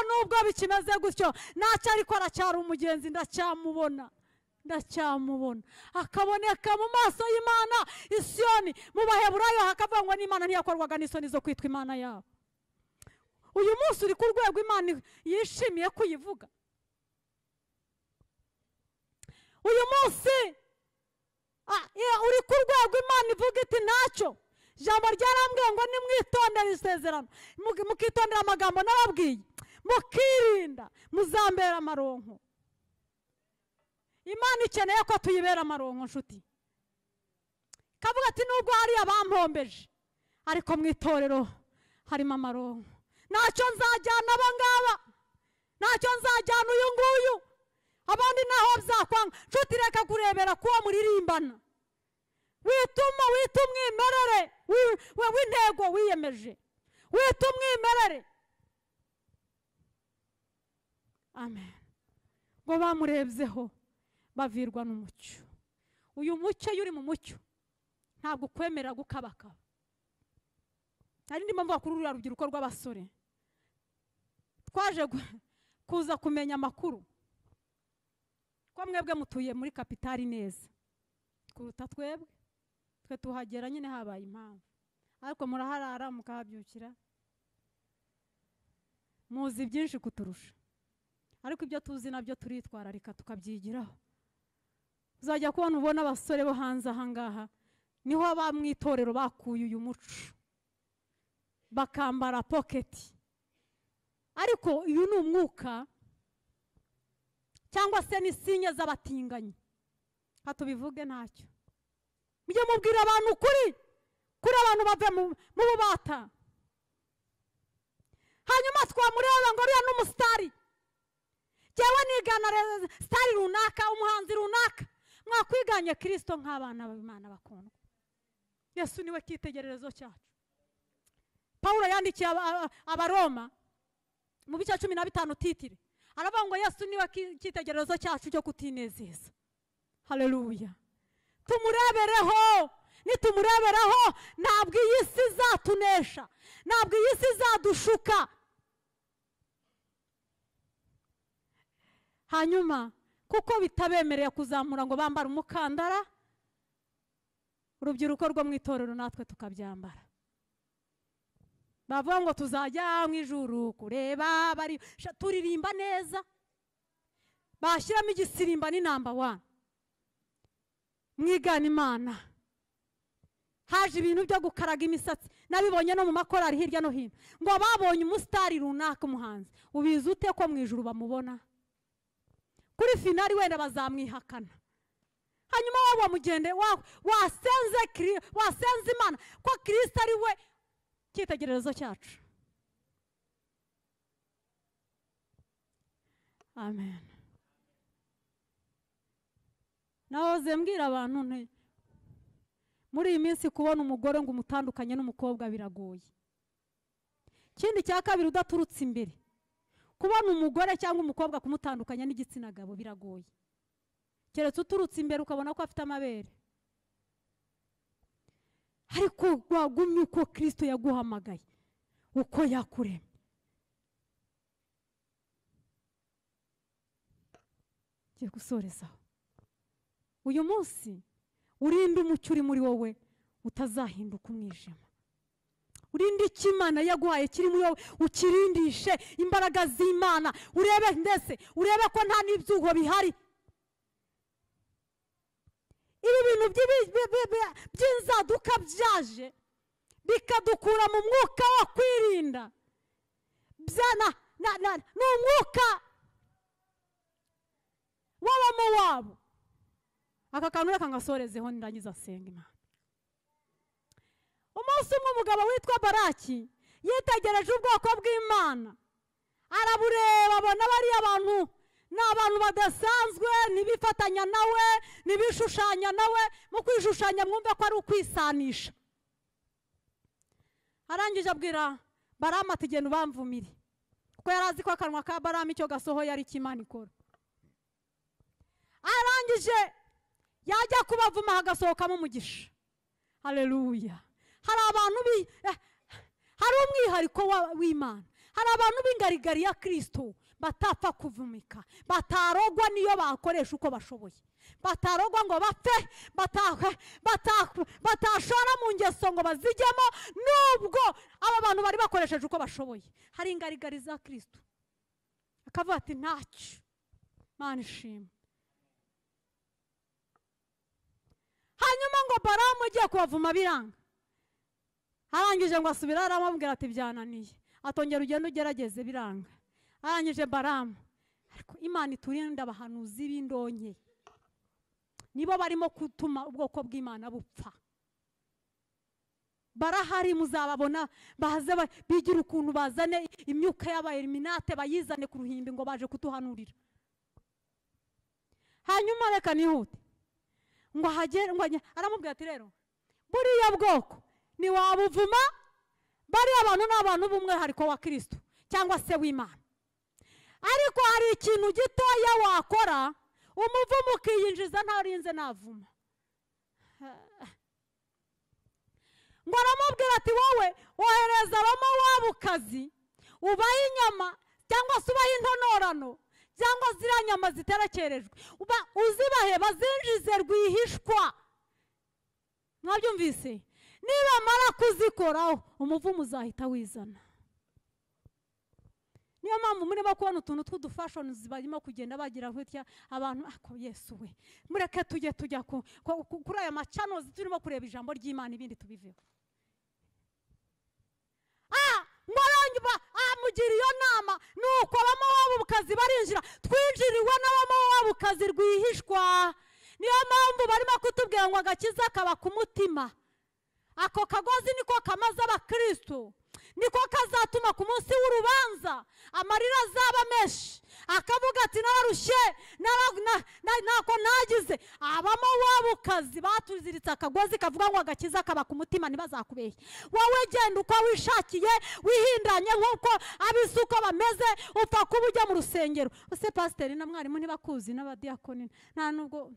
nubwo bikimeze gutyo naca ariko aracyari umugenzi ndacyamubona akaboneka mu maso y'Imana y'Isiyoni. Mu Baheburayo hakavuga ngo n'Imana ntiyakorwaga n'isoni zo kwitwa Imana yabo. Uyu munsi uri ku rwego Imana yishimiye kuyivuga. Uyu munsi uri ku rwego Imana ivuga iti ntacyo. Jambo ryarambwiye ngo nimwitondere isezerano mukitondera amagambo nababwiye mukirinda muzambera amaronko. Imana ikeneye ko tuyibera amaronko nshuti. Kavuga ati nubwo hari abampombeje ariko mu itorero harimo amaronko. Ntacyo nzajyana abangaba, ntacyo nzajyana uyu nguyu, abandi naho byakwanga. Nshuti reka kurebera kuwo muririmbana. Wituma umwimerere w'intego wiyemeje. Wituma umwimerere. Amen. Ngo bamurebyeho bavirwa n'umucyo. Uyu mucyo yuri mu mucyo ntabwo kwemera gukabakaba. Ari ndimo mvuga kuri uriya rubyiruko rw'abasore twaje kuza kumenya amakuru ko mwebwe mutuye muri kapitali neza kuruta twe tuhagera nyine habaye impamvu, ariko muraharara mukahabyukira muzi byinshi kuturusha, ariko ibyo tuzi nabyo turitwararika tukabyigiraho. Uzajya kubona ubona abasore bo hanze ahangaha niho bamwitorero bakuye uyu muco bakambara pocket, ariko uyu ni umwuka cyangwa se ni sinye z'abatinganyi. Hatubivuge ntacyo. Mujye mubwira abantu kuri abantu bave mu bubata. Hanyuma twamureba ngo uriya n'umusitari, jewe nigana sitari runaka, umuhanzi runaka. Mwakwiganye Kristo nk'abana b'Imana bakundwa. Yesu niwe cyitegererezo cyacu. Paulo yandikiye Abaroma mu bice 15 titire aravuga ngo Yesu niwe cyitegererezo cyacu cyo kutinezeza. Haleluya. Tumurebereho, nitumurebereho ntabwo iyi si izatunesha, ntabwo iyi si izadushuka. Hanyuma kuko bitabemereye kuzamura ngo bambara umukandara, urubyiruko rwo mu itorero natwe tukabyambara. Bavuga ngo tuzajya mu ijuru kureba bari turirimba neza, bashyiramo igisirimba ni number 1. Mwigana Imana. Haje ibintu byo gukaraga imisatsi nabibonye no mu makorari hirya no hino ngo babonye umusitari runaka umuhanzi. Ubizi ute ko mu ijuru bamubona? Kuri finali wenda bazamwihakana. Hanyuma waba mugende wasenze Imana ko Kristo ari we cyitegererezo cyacu. Amen. Nahoze mbwira abantu nti muri iyi minsi kubona umugore ngo umutandukanye n'umukobwa biragoye. Kindi cya kabiri udaturutse imbere, kubona umugore cyangwa umukobwa kumutandukanya n'igitsina gabo biragoye. Keretse uturutse imbere ukabona ko afite amabere. Ariko wagumye uko Kristo yaguhamagaye, uko yakuremye. Ngiye gusorezaho. Uyu munsi urinde umucyo uri muri wowe utazahinduka umwijima. Urinde Imana yaguhaye kiri muri wowe ukirindishe imbaraga z'Imana. Urebe ndetse urebe ko nta n'ibyuho bihari. ibi bintu by'inzaduka byaje bikadukura mu mwuka wo kwirinda. Ni umwuka w'Abamowabu. Aka kantu reka ngasorezeho ndangiza senga Imana. Umunsi umwe umugabo witwa Baraki yitegereje ubwoko bw'Imana, arabureba abona bariya abantu ni abantu badasanzwe, ntibifatanya nawe, ntibishushanya nawe. Mu kwishushanya mwumve ko ari ukwisanisha. Arangije abwira Baramu ati genda ubamvumire, kuko yari azi ko akanwa ka Baramu icyo gasohoye ari Imana ikora. Arangije yajya kubavuma hagasohokamo umugisha. Haleluya. Hari abantu hari umwihariko w'Imana. Hari abantu b'ingarigari ya Kristo batapfa kuvumika, batarogwa niyo bakoresha uko bashoboye, batarogwa ngo bapfe, batashora mu ngeso ngo bazijyemo, nubwo aba bantu bari bakoresheje uko bashoboye. Hari ingarigari za Kristo akavuga ati ntacyo, Mana ishimwe. Hanyuma ngo Baramu ugiye kubavuma biranga, arangije ngo asubira aramubwira ati byananiye, atongera ugenda ugerageze biranga. Arangije Baramu, ariko Imana iturinde abahanuzi b'indonke, nibo barimo gutuma ubwoko bw'Imana bupfa. Barahari, muzababona baze bigira ukuntu bazane imyuka y'abaeliminate bayizane ku ruhimbi ngo baje kutuhanurira. Hanyuma reka nihute ngo aramubwira ati rero buriya bwoko ni wabuvuma, bariya abantu ni abantu b'umwihariko wa Kristo cyangwa se w'Imana, ariko hari ikintu gitoya wakora umuvumo ukiyinjiza ntarinze navuma. Ngo aramubwira ati wowe wohereza Abamowabukazi ubaye inyama cyangwa se ubaye intonorano cyangwa ziriya nyama ziterekerejwe, uzibahe bazinjize rwihishwa. Mwabyumvise? Nibamara kuzikoraho umuvumo uzahita wizana. Niyo mpamvu murimo kubona utuntu tw'udufashoni barimo kugenda bagira gutya abantu, ako Yesu we, mureke tujya kuri aya macanozi turimo kureba ijambo ry'Imana, ibindi tubiveho. Mugira iyo nama, nuko Abamowabukazi barinjira, twinjiriwe n'Abamowabukazi rwihishwa. Niyo mpamvu barimo kutubwira ngo agakiza kaba ku mutima. Ako kagozi niko kamaze Abakristo, niko kazatuma ku munsi w'urubanza amarira azaba menshi, akavuga ati nararushye, ntako nagize. Abamowabukazi batuziritse akagozi kavuga ngo agakiza kaba ku mutima, ntibazakubeshye. Wowe genda uko wishakiye, wihindanye nk'uko ab'isuko bameze, upfa kuba ujya mu rusengero. Ese pasiteri na mwarimu ntibakuzi, n'abadiyakoni nta nubwo.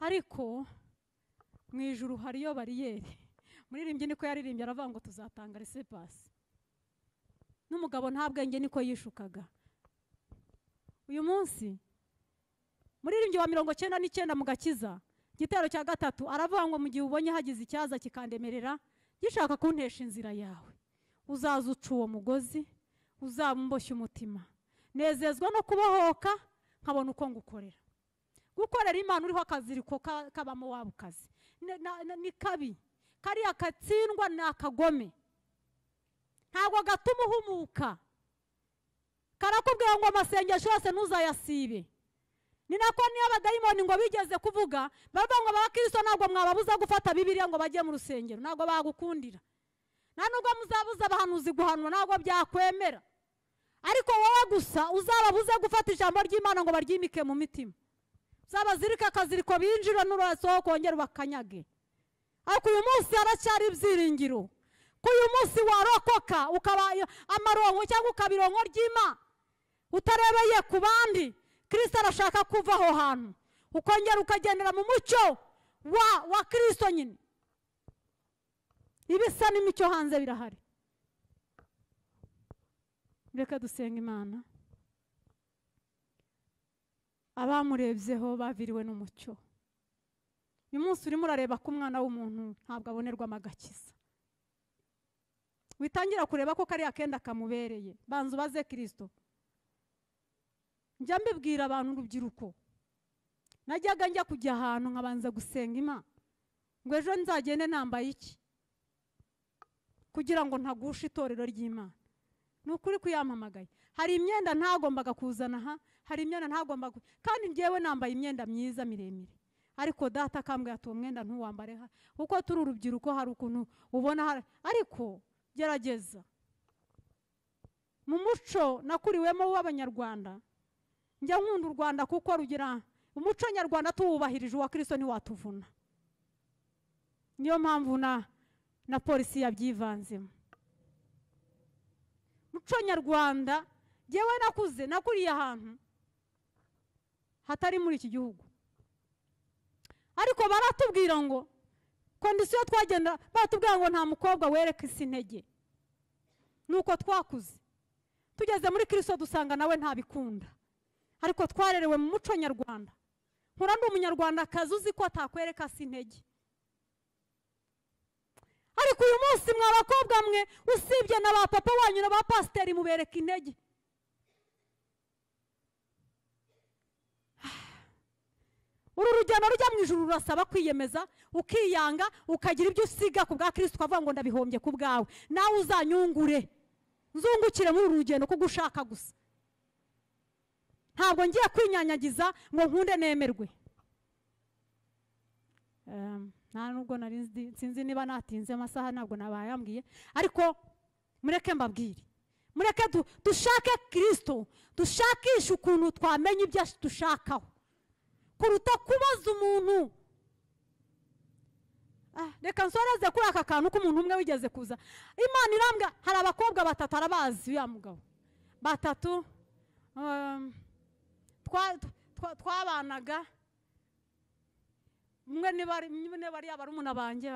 Ariko mu ijuru hariyo bariyeri. Muririmbyi niko yaririmbye aravuga ngo tuzatanga resepasi. N'umugabo nta bwenge niko yishukaga. Uyu munsi muririmbyi wa 99 mu gakiza gitero cya gatatu aravuga ngo mu gihe ubonye hagize icyaza kikandemerera gishaka kuntesha inzira yawe, uzaza uca uwo mugozi, uzamboshye umutima, nezezwa no kubohoka nkabona uko ngukorera. Gukorera Imana uriho akaziriko k'Abamowabukazi ni kabi, kariya katsindwa ni akagome, ntabwo gatuma uhumuka. Karakubwira ngo amasengesho yose ntuzayasibe. Ni nako niyo abadayimoni ngo bigeze kuvuga bavuga ngo Abakristo ntabwo mwababuza gufata Bibiliya ngo bajye mu rusengero, ntabwo bagukundira. Nta nubwo muzabuza abahanuzi guhanwa, ntabwo byakwemera. Ariko wowe gusa uzababuze gufata ijambo ry'Imana ngo baryimike mu mitima. Uzabazirika akaziriko binjira n'urasoho kongera bakanyage. Ariko uyu munsi haracyari ibyiringiro ko uyu munsi warokoka ukaba amarongo cyangwa ukabirongo ry'Imana utarebeye ku bandi. Kristo arashaka kuva aho hantu ukongera ukagendera mu mucyo wa Kristo nyine. Ibisa n'imicyo hanze birahari. Reka dusenga Imana. Abamurebyeho baviriwe n'umucyo. Uyu munsi urimo urareba ko umwana w'umuntu ntabwo abonerwamo agakiza. Witangira kureba ko kariya kenda kamubereye, banza ubaze Kristo. Njya mbibwira abantu urubyiruko, najyaga njya kujya ahantu nkabanza gusenga Imana ngo ejo nzagende nambaye iki kugira ngo ntagusha itorero ry'Imana. Nukuri kuyampamagaye. Hari imyenda ntagombaga kuzana aha, hari imyenda ntagombaga, kandi ngewe nambaye imyenda myiza miremire, ariko data akambwira ati uwo mwenda ntuwambare ha, uko turi urubyiruko hari ukuntu ubona ariko gerageza. Mu muco nakuriwemo w'Abanyarwanda, njya nkunda u Rwanda kuko rugira umuco nyarwanda tuwubahirije, uwa Kristo ntiwatuvuna. Niyo mpamvu na polisi yabyivanzemo. Muco nyarwanda jewe nakuze nakuriye ahantu hatari muri iki gihugu, ariko baratubwira ngo kondisiyo twagenda, baratubwira ngo nta mukobwa wereka isi intege. Nuko twakuze tugeze muri Kristo dusanga nawe ntabikunda, ariko twarerewe mu muco nyarwanda. Nkura ndi umunyarwanda kazi uzi ko atakwereka isi intege. Ariko uyu munsi mwa bakobwa mwe usibye na ba papa wanyu na ba pasiteri mubereka intege. Uru rugendo rujya mu ijuru rurasaba kwiyemeza, ukiyanga, ukagira ibyo usiga ku bwa Kristo, ukavuga ngo ndabihombye ku bwawe, nawe uzanyungure nzungukire muri uru rugendo ko gushaka gusa. Ntabwo ngiye kwinyanyagiza ngo nkunde nemerwe. Nta nubwo nari sinzi niba natinze amasaha, ntabwo nabayambwiye, ariko mureke mbabwire, mureke dushake Kristo, dushakishe ukuntu twamenya ibyo dushakaho kuruta kubaza umuntu. Reka nsoreze kuri aka kantu k'umuntu umwe wigeze kuza. Imana irambwa, hari abakobwa batatu arabazi ya mugabo, batatu twabanaga, umwe ni bari abarumuna banjye,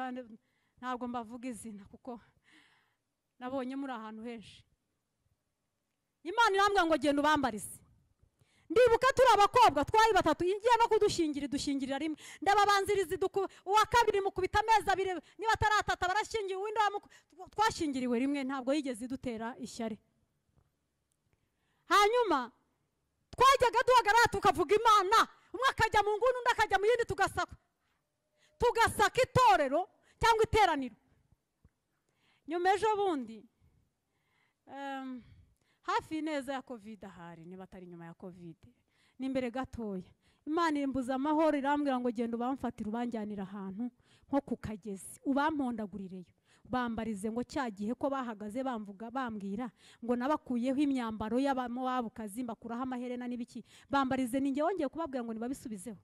ntabwo mbavuga izina kuko nabonye muri ahantu henshi. Imana irambwa ngo genda ubambarize. Ndibuka turi abakobwa twari batatu, ingiye no dushyingirira rimwe, ndababanziriza uwa kabiri mukubita amezi abiri, niba ataratata barashyingiwe, uwindi twashyingiriwe rimwe, ntabwo yigeze dutera ishyari. Hanyuma twajyaga duhagarara tukavuga Imana, umwe akajya mu nguni undi akajya mu yindi, tugasaka itorero cyangwa iteraniro. Nyuma ejo bundi hafi neza ya COVID ahari, niba atari nyuma ya COVID, ni imbere gatoya, Imana imbuza amahoro irambwira ngo genda ubamfatira ubanjyanira ahantu nko ku kagezi, ubampondagurireyo, bambarize ngo cyagihe ko bahagaze bamvuga bambwira ngo nabakuyeho imyambaro y'abamowabukazi, mbakuraho amaherena n'ibiki, bambarize ninjye wongeye kubabwira ngo nibabisubizeho.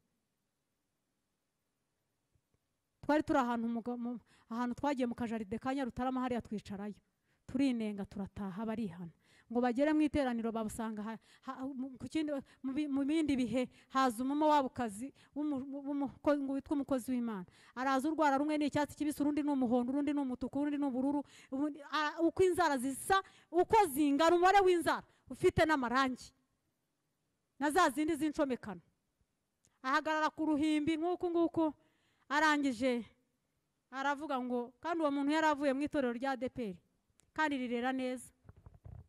Twari turi ahantu twagiye mu kajaride ka Nyarutarama, hariya twicarayo turinenga turataha, barihana ngo bagere mu iteraniro babusanga mu bindi bihe haza umumowabukazi witwa umukozi w'Imana, araza urwara rumwe ni icyatsi kibisi, urundi ni umuhondo, urundi ni umutuku, urundi ni ubururu, uko inzara zisa, uko zingana, umubare w'inzara ufite n'amarangi na za zindi z'incomekano. Ahagarara ku ruhimbi nk'uku nguku, arangije aravuga ngo, kandi uwo muntu yari avuye mu itorero rya ADEPR kandi rirera neza,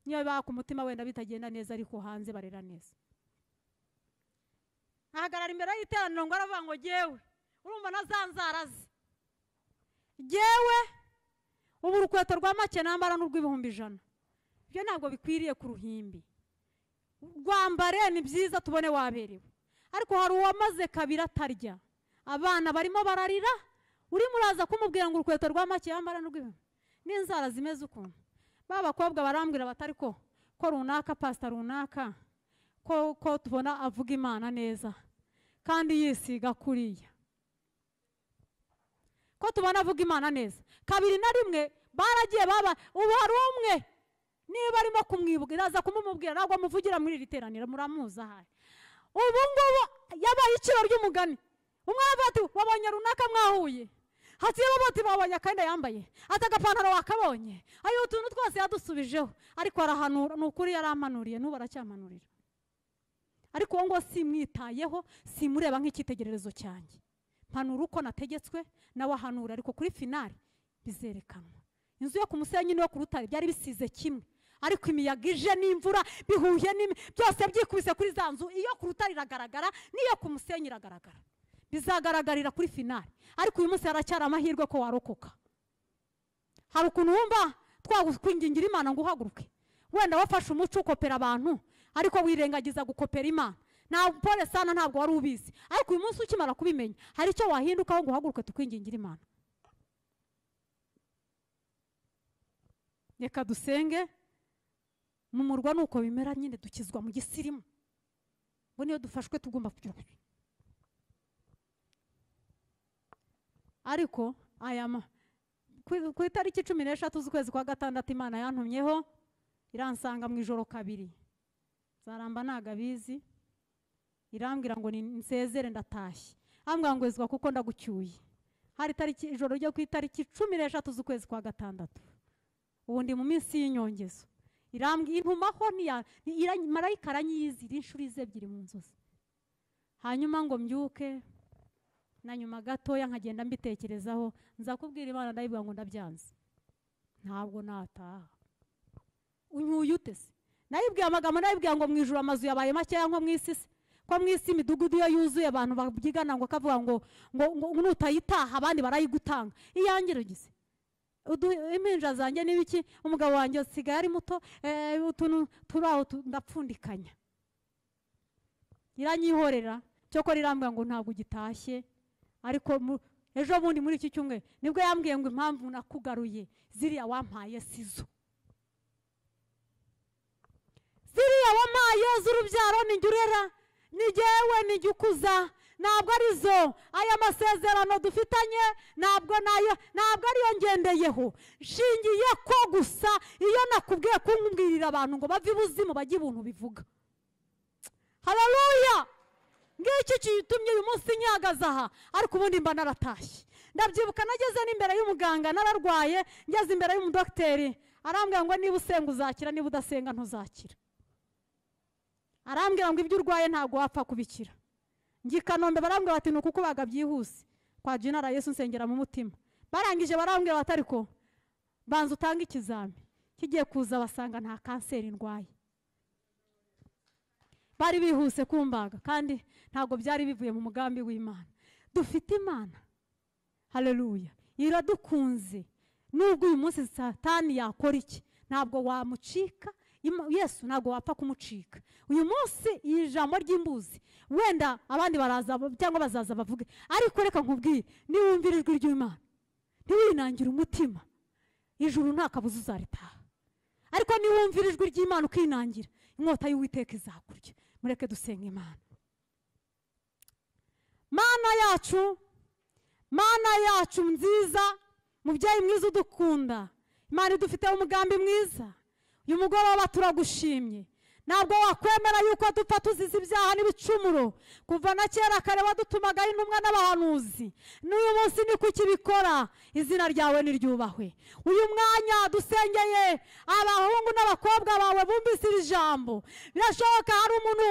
niyo baka umutima wenda bitagenda neza, ariko hanze barera neza. Ahagarara imbere y'iteraniro ngo aravuga ngo jewe urumva nazanzaraze, jewe ubu urukweto rwa make nambara n'urw'ibihumbi 100, ibyo ntabwo bikwiriye ku ruhimbi. Rwambare ni byiza tubone waberewe, ariko hari uwamaze kabiri atarya, abana barimo bararira, urimo uraza kumubwira ngo urukweto rwa make yambara n'urw'ibihumbi, n'inzara zimeze ukuntu. Babakobwa barambwira batari ko runaka pastor runaka ko tubona avuga Imana neza kandi yisiga kuriya, ko tubona avuga Imana neza. Kabiri na rimwe baragiye ubu hari umwe niba arimo kumwibuka iraza kumumubwira, ntabwo muvugira muri iri teraniro, muramuza ahari. Ubu ngubu yabaye iciro ry'umugani, umwe aravuga ati wabonye runaka mwahuye, hatiye bati babonye akenda yambaye, atagapantaro wakabonye, ayo utuntu twose yadusubijeho, ariko arahanura, nukuri yarampanuriye, nubu aracyamanurira. Ariko ngo simwitayeho, simureba nk'ikitegererezo cyanjye, mpanura uko nategetswe nawe ahanura, ariko kuri finali bizerekanwa. Inzu yo ku musenyi no ku rutare byari bisize kimwe, ariko imiyaga ije n'imvura bihuye byose byikubise kuri za nzu, iyo ku rutare iragaragara n'iyo ku musenyi iragaragara, bizagaragarira kuri finale. Ariko uyu munsi haracyari amahirwe ko warokoka. Hari ukuntu wumva twakwingingira Imana ngo uhaguruke, wenda wafashe umuco ukopera abantu ariko wirengagiza gukopera Imana. Ntabwo pole sana, ntabwo wari ubizi, ariko uyu munsi ukimara kubimenya hari icyo wahindukaho ngo uhaguruke tukwingingira Imana. Reka dusenge. Mu murwa nuko bimera nyine, dukizwa mu gisirimu, ngo niyo dufashwe tugomba kugira. Ariko ku itariki 13 z'ukwezi kwa gatandatu Imana yantumyeho iransanga mu ijoro kabiri, Zaramba nagabizi, irambwira ngo nsezere ndatashye. Ambwira ngo ezwa kuko ndagucyuye. Hari tariki ijoro ryo ku itariki 13 z'ukwezi kwa gatandatu, ubundi mu minsi y'inyongezo irambwira intumaho marayika aranyizira inshuro ebyiri mu nzozi. Hanyuma ngo mbyuke na nyuma gatoya nkagenda mbitekerezaho, nzakubwira Imana ndayibwira ngo ndabyanze, ntabwo nataha. Unyuye utese? Nayibwiye amagambo, nayibwiye ngo mu ijuru amazu yabaye makeya nko mu isi se, ko mu isi imidugudu yo yuzuye abantu babyigana ngo kavuga ngo nutayitaha abandi barayigutanga. Iyangira ugize impinja zanjye n'ibiki, umugabo wanjye sigaye ari muto, utuntu turaho ndapfundikanya. Iranyihorera cyokora irambwira ngo ntabwo ugitashye. Ariko ejo bundi muri iki cyumwe nibwo yambwiye ngo impamvu nakugaruye ziriya wampaye sizo, ziriya wampaye z'urubyaro ninjurera, nigewe nijyukuza, ntabwo arizo. Aya masezerano dufitanye ntabwo ariyo ngendeyeho, shingiye ko gusa iyo nakubwiye kumbwirira abantu ngo bave ibuzimu bajye ibuntu bivuga. Haleluya! Ngiki kitumye uyu munsi nyagaza aha, ariko ubundi mba naratashye. Ndabyibuka nageze n'imbere y'umuganga, nararwaye, ngeze imbere y'umudokiteri, arambwira ngo niba usenga uzakira, niba udasenga ntuzakira. Arambwira ngo ibyo urwaye ntabwo wapfa kubikira. Ngi Kanombe barambwira bati nuko kubaga byihuse kwa Jinara Yesu nsengera mu mutima. Barangije barambwira bati ariko banza utanga ikizami, kigiye kuza basanga nta kanseri ndwaye. Bari bihuse kumbaga kandi ntabwo byari bivuye mu mugambi w'Imana. Dufite Imana, haleluya, iradukunze. Nubwo uyu munsi Satani yakora iki, ntabwo wamucika. Yesu ntabwo wapfa kumucika. Uyu munsi ijambo ry'imbuzi wenda abandi baraza cyangwa bazaza bavuge, ariko reka nkubwire, niwumvira ijwi ry'Imana ntiwinangire umutima, ijuru nta kabuza uzaritaha. Ariko niwumvira ijwi ry'Imana ukinangira, inkota y'Uwiteka izakurya. Mureke dusenga Imana. Mana yacu nziza, mubyeyi mwiza udukunda, Imana idufiteho umugambi mwiza. Uyu mugoroba turagushimye, ntabwo wakwemera yuko dupfa tuzize ibyaha n'ibicumuro. Kuva na kera kare wadutumagaho intumwa n'abahanuzi, n'uyu munsi ni kuki bikora. Izina ryawe niryubahwe. Uyu mwanya dusengeye abahungu n'abakobwa bawe bumvise iri jambo. Birashoboka hari umuntu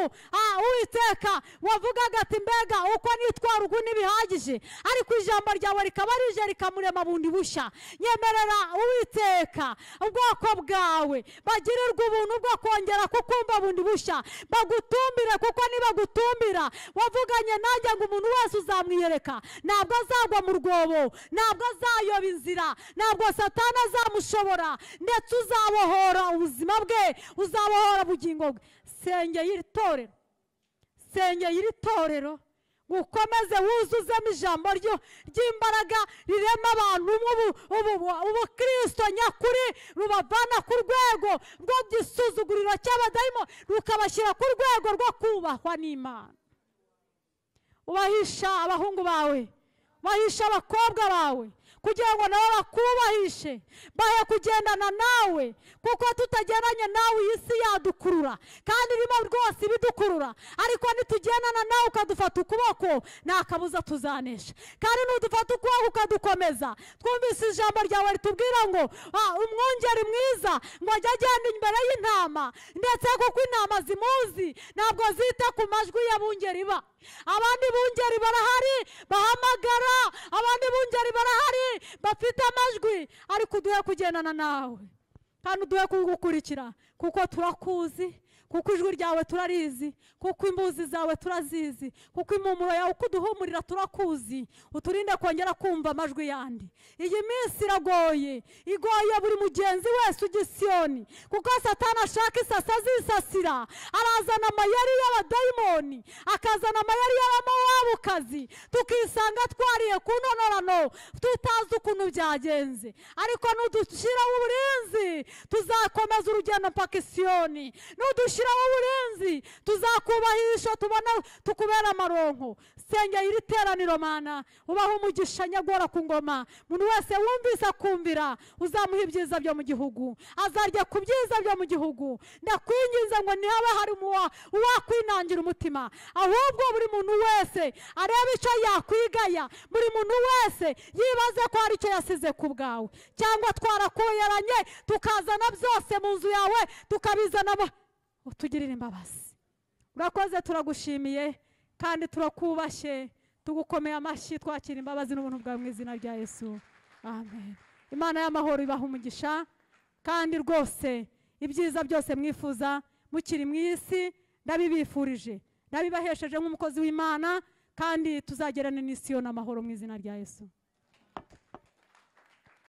Uwiteka wavugaga ati mbega uko nitwara ugu ntibihagije, ariko ijambo ryawe rikaba rije rikamurema bundi bushya. Nyemerera Uwiteka ubwoko bwawe bagirirwa ubuntu bwo kongera kukumva bundi bushya, bagutumbire, kuko nibagutumbira wavuganye nanjye ngo umuntu wese uzamwiyereka, ntabwo azagwa mu rwobo, ntabwo azayoba inzira, ntabwo Satani azamushobora, ndetse uzabohora ubuzima bwe, uzabohora ubugingo bwe. Sengeye iri torero gukomeze wuzuzemo ijambo ry'imbaraga rirema abantu ubu Kristo nyakuri rubavana ku rwego rwo gisuzuguriro cy'abadayimo rukabashyira ku rwego rwo kubahwa n'Imana. Ubahisha abahungu bawe, ubahisha abakobwa bawe, kugira ngo nabo bakubahishe, bahe kugendana nawe, kuko tutagendanye nawe iyi si yadukurura, kandi irimo rwose ibidukurura. Ariko nitugendana nawe ukadufata ukuboko, nta kabuza tuzanesha. Kandi nudufata ukuboko ukadukomeza, twumvise ijambo ryawe ritubwira ngo umwungeri mwiza ngo ajye agenda imbere y'intama, ndetse kuko intama zimuzi ntabwo zita ku majwi y'abungeri ba. Abandi bungeri barahari bahamagara, abandi bungeri barahari bafite amajwi, ariko uduhe kugendana nawe. kandi uduhe kugukurikira kuko turakuzi, kuko ijwi ryawe turarizi, kuko imbuzi zawe turazizi, kuko impumuro yawe uko uduhumurira turakuzi. Uturinde kongera kumva amajwi yandi. Iyi minsi iragoye, igoye buri mugenzi wese ugisiyoni, kuko Satani ashaka isasa azisasira. Arazana amayeri y'abadayimoni, akazana amayeri y'abamowabukazi, tukisanga twariye ku ntonorano tutazi ukuntu byagenze. Ariko nudushyiraho uburinzi tuzakomeza urugendo mpaka Isiyoni. Nudushyiraho uburinzi tuzakubahisha, tubona tukubera amaronko. Sengera iri teraniro Mana, ubaho umugisha nyagora ku ngoma. Umuntu wese wumvise akumvira, uzamuha ibyiza byo mu gihugu, azarya ku byiza byo mu gihugu. Ndakwinginze ngo nihaba hari uwakwinangira umutima, ahubwo buri muntu wese arebe icyo yakwigaya, buri muntu wese yibaze ko hari icyo yasize ku bwawe, cyangwa twarakuberanye tukazana byose mu nzu yawe tukabizanamo. Utugirire imbabazi. Urakoze, turagushimiye kandi turakubashye, tugukomeye amashyi, twakira imbabazi n'ubuntu bwawe mu izina rya Yesu, amen. Imana y'amahoro ibaha umugisha, kandi rwose ibyiza byose mwifuza mukiri mu isi ndabibifurije, ndabibahesheje nk'umukozi w'Imana, kandi tuzagerane n'Isiyoni amahoro mu izina rya Yesu.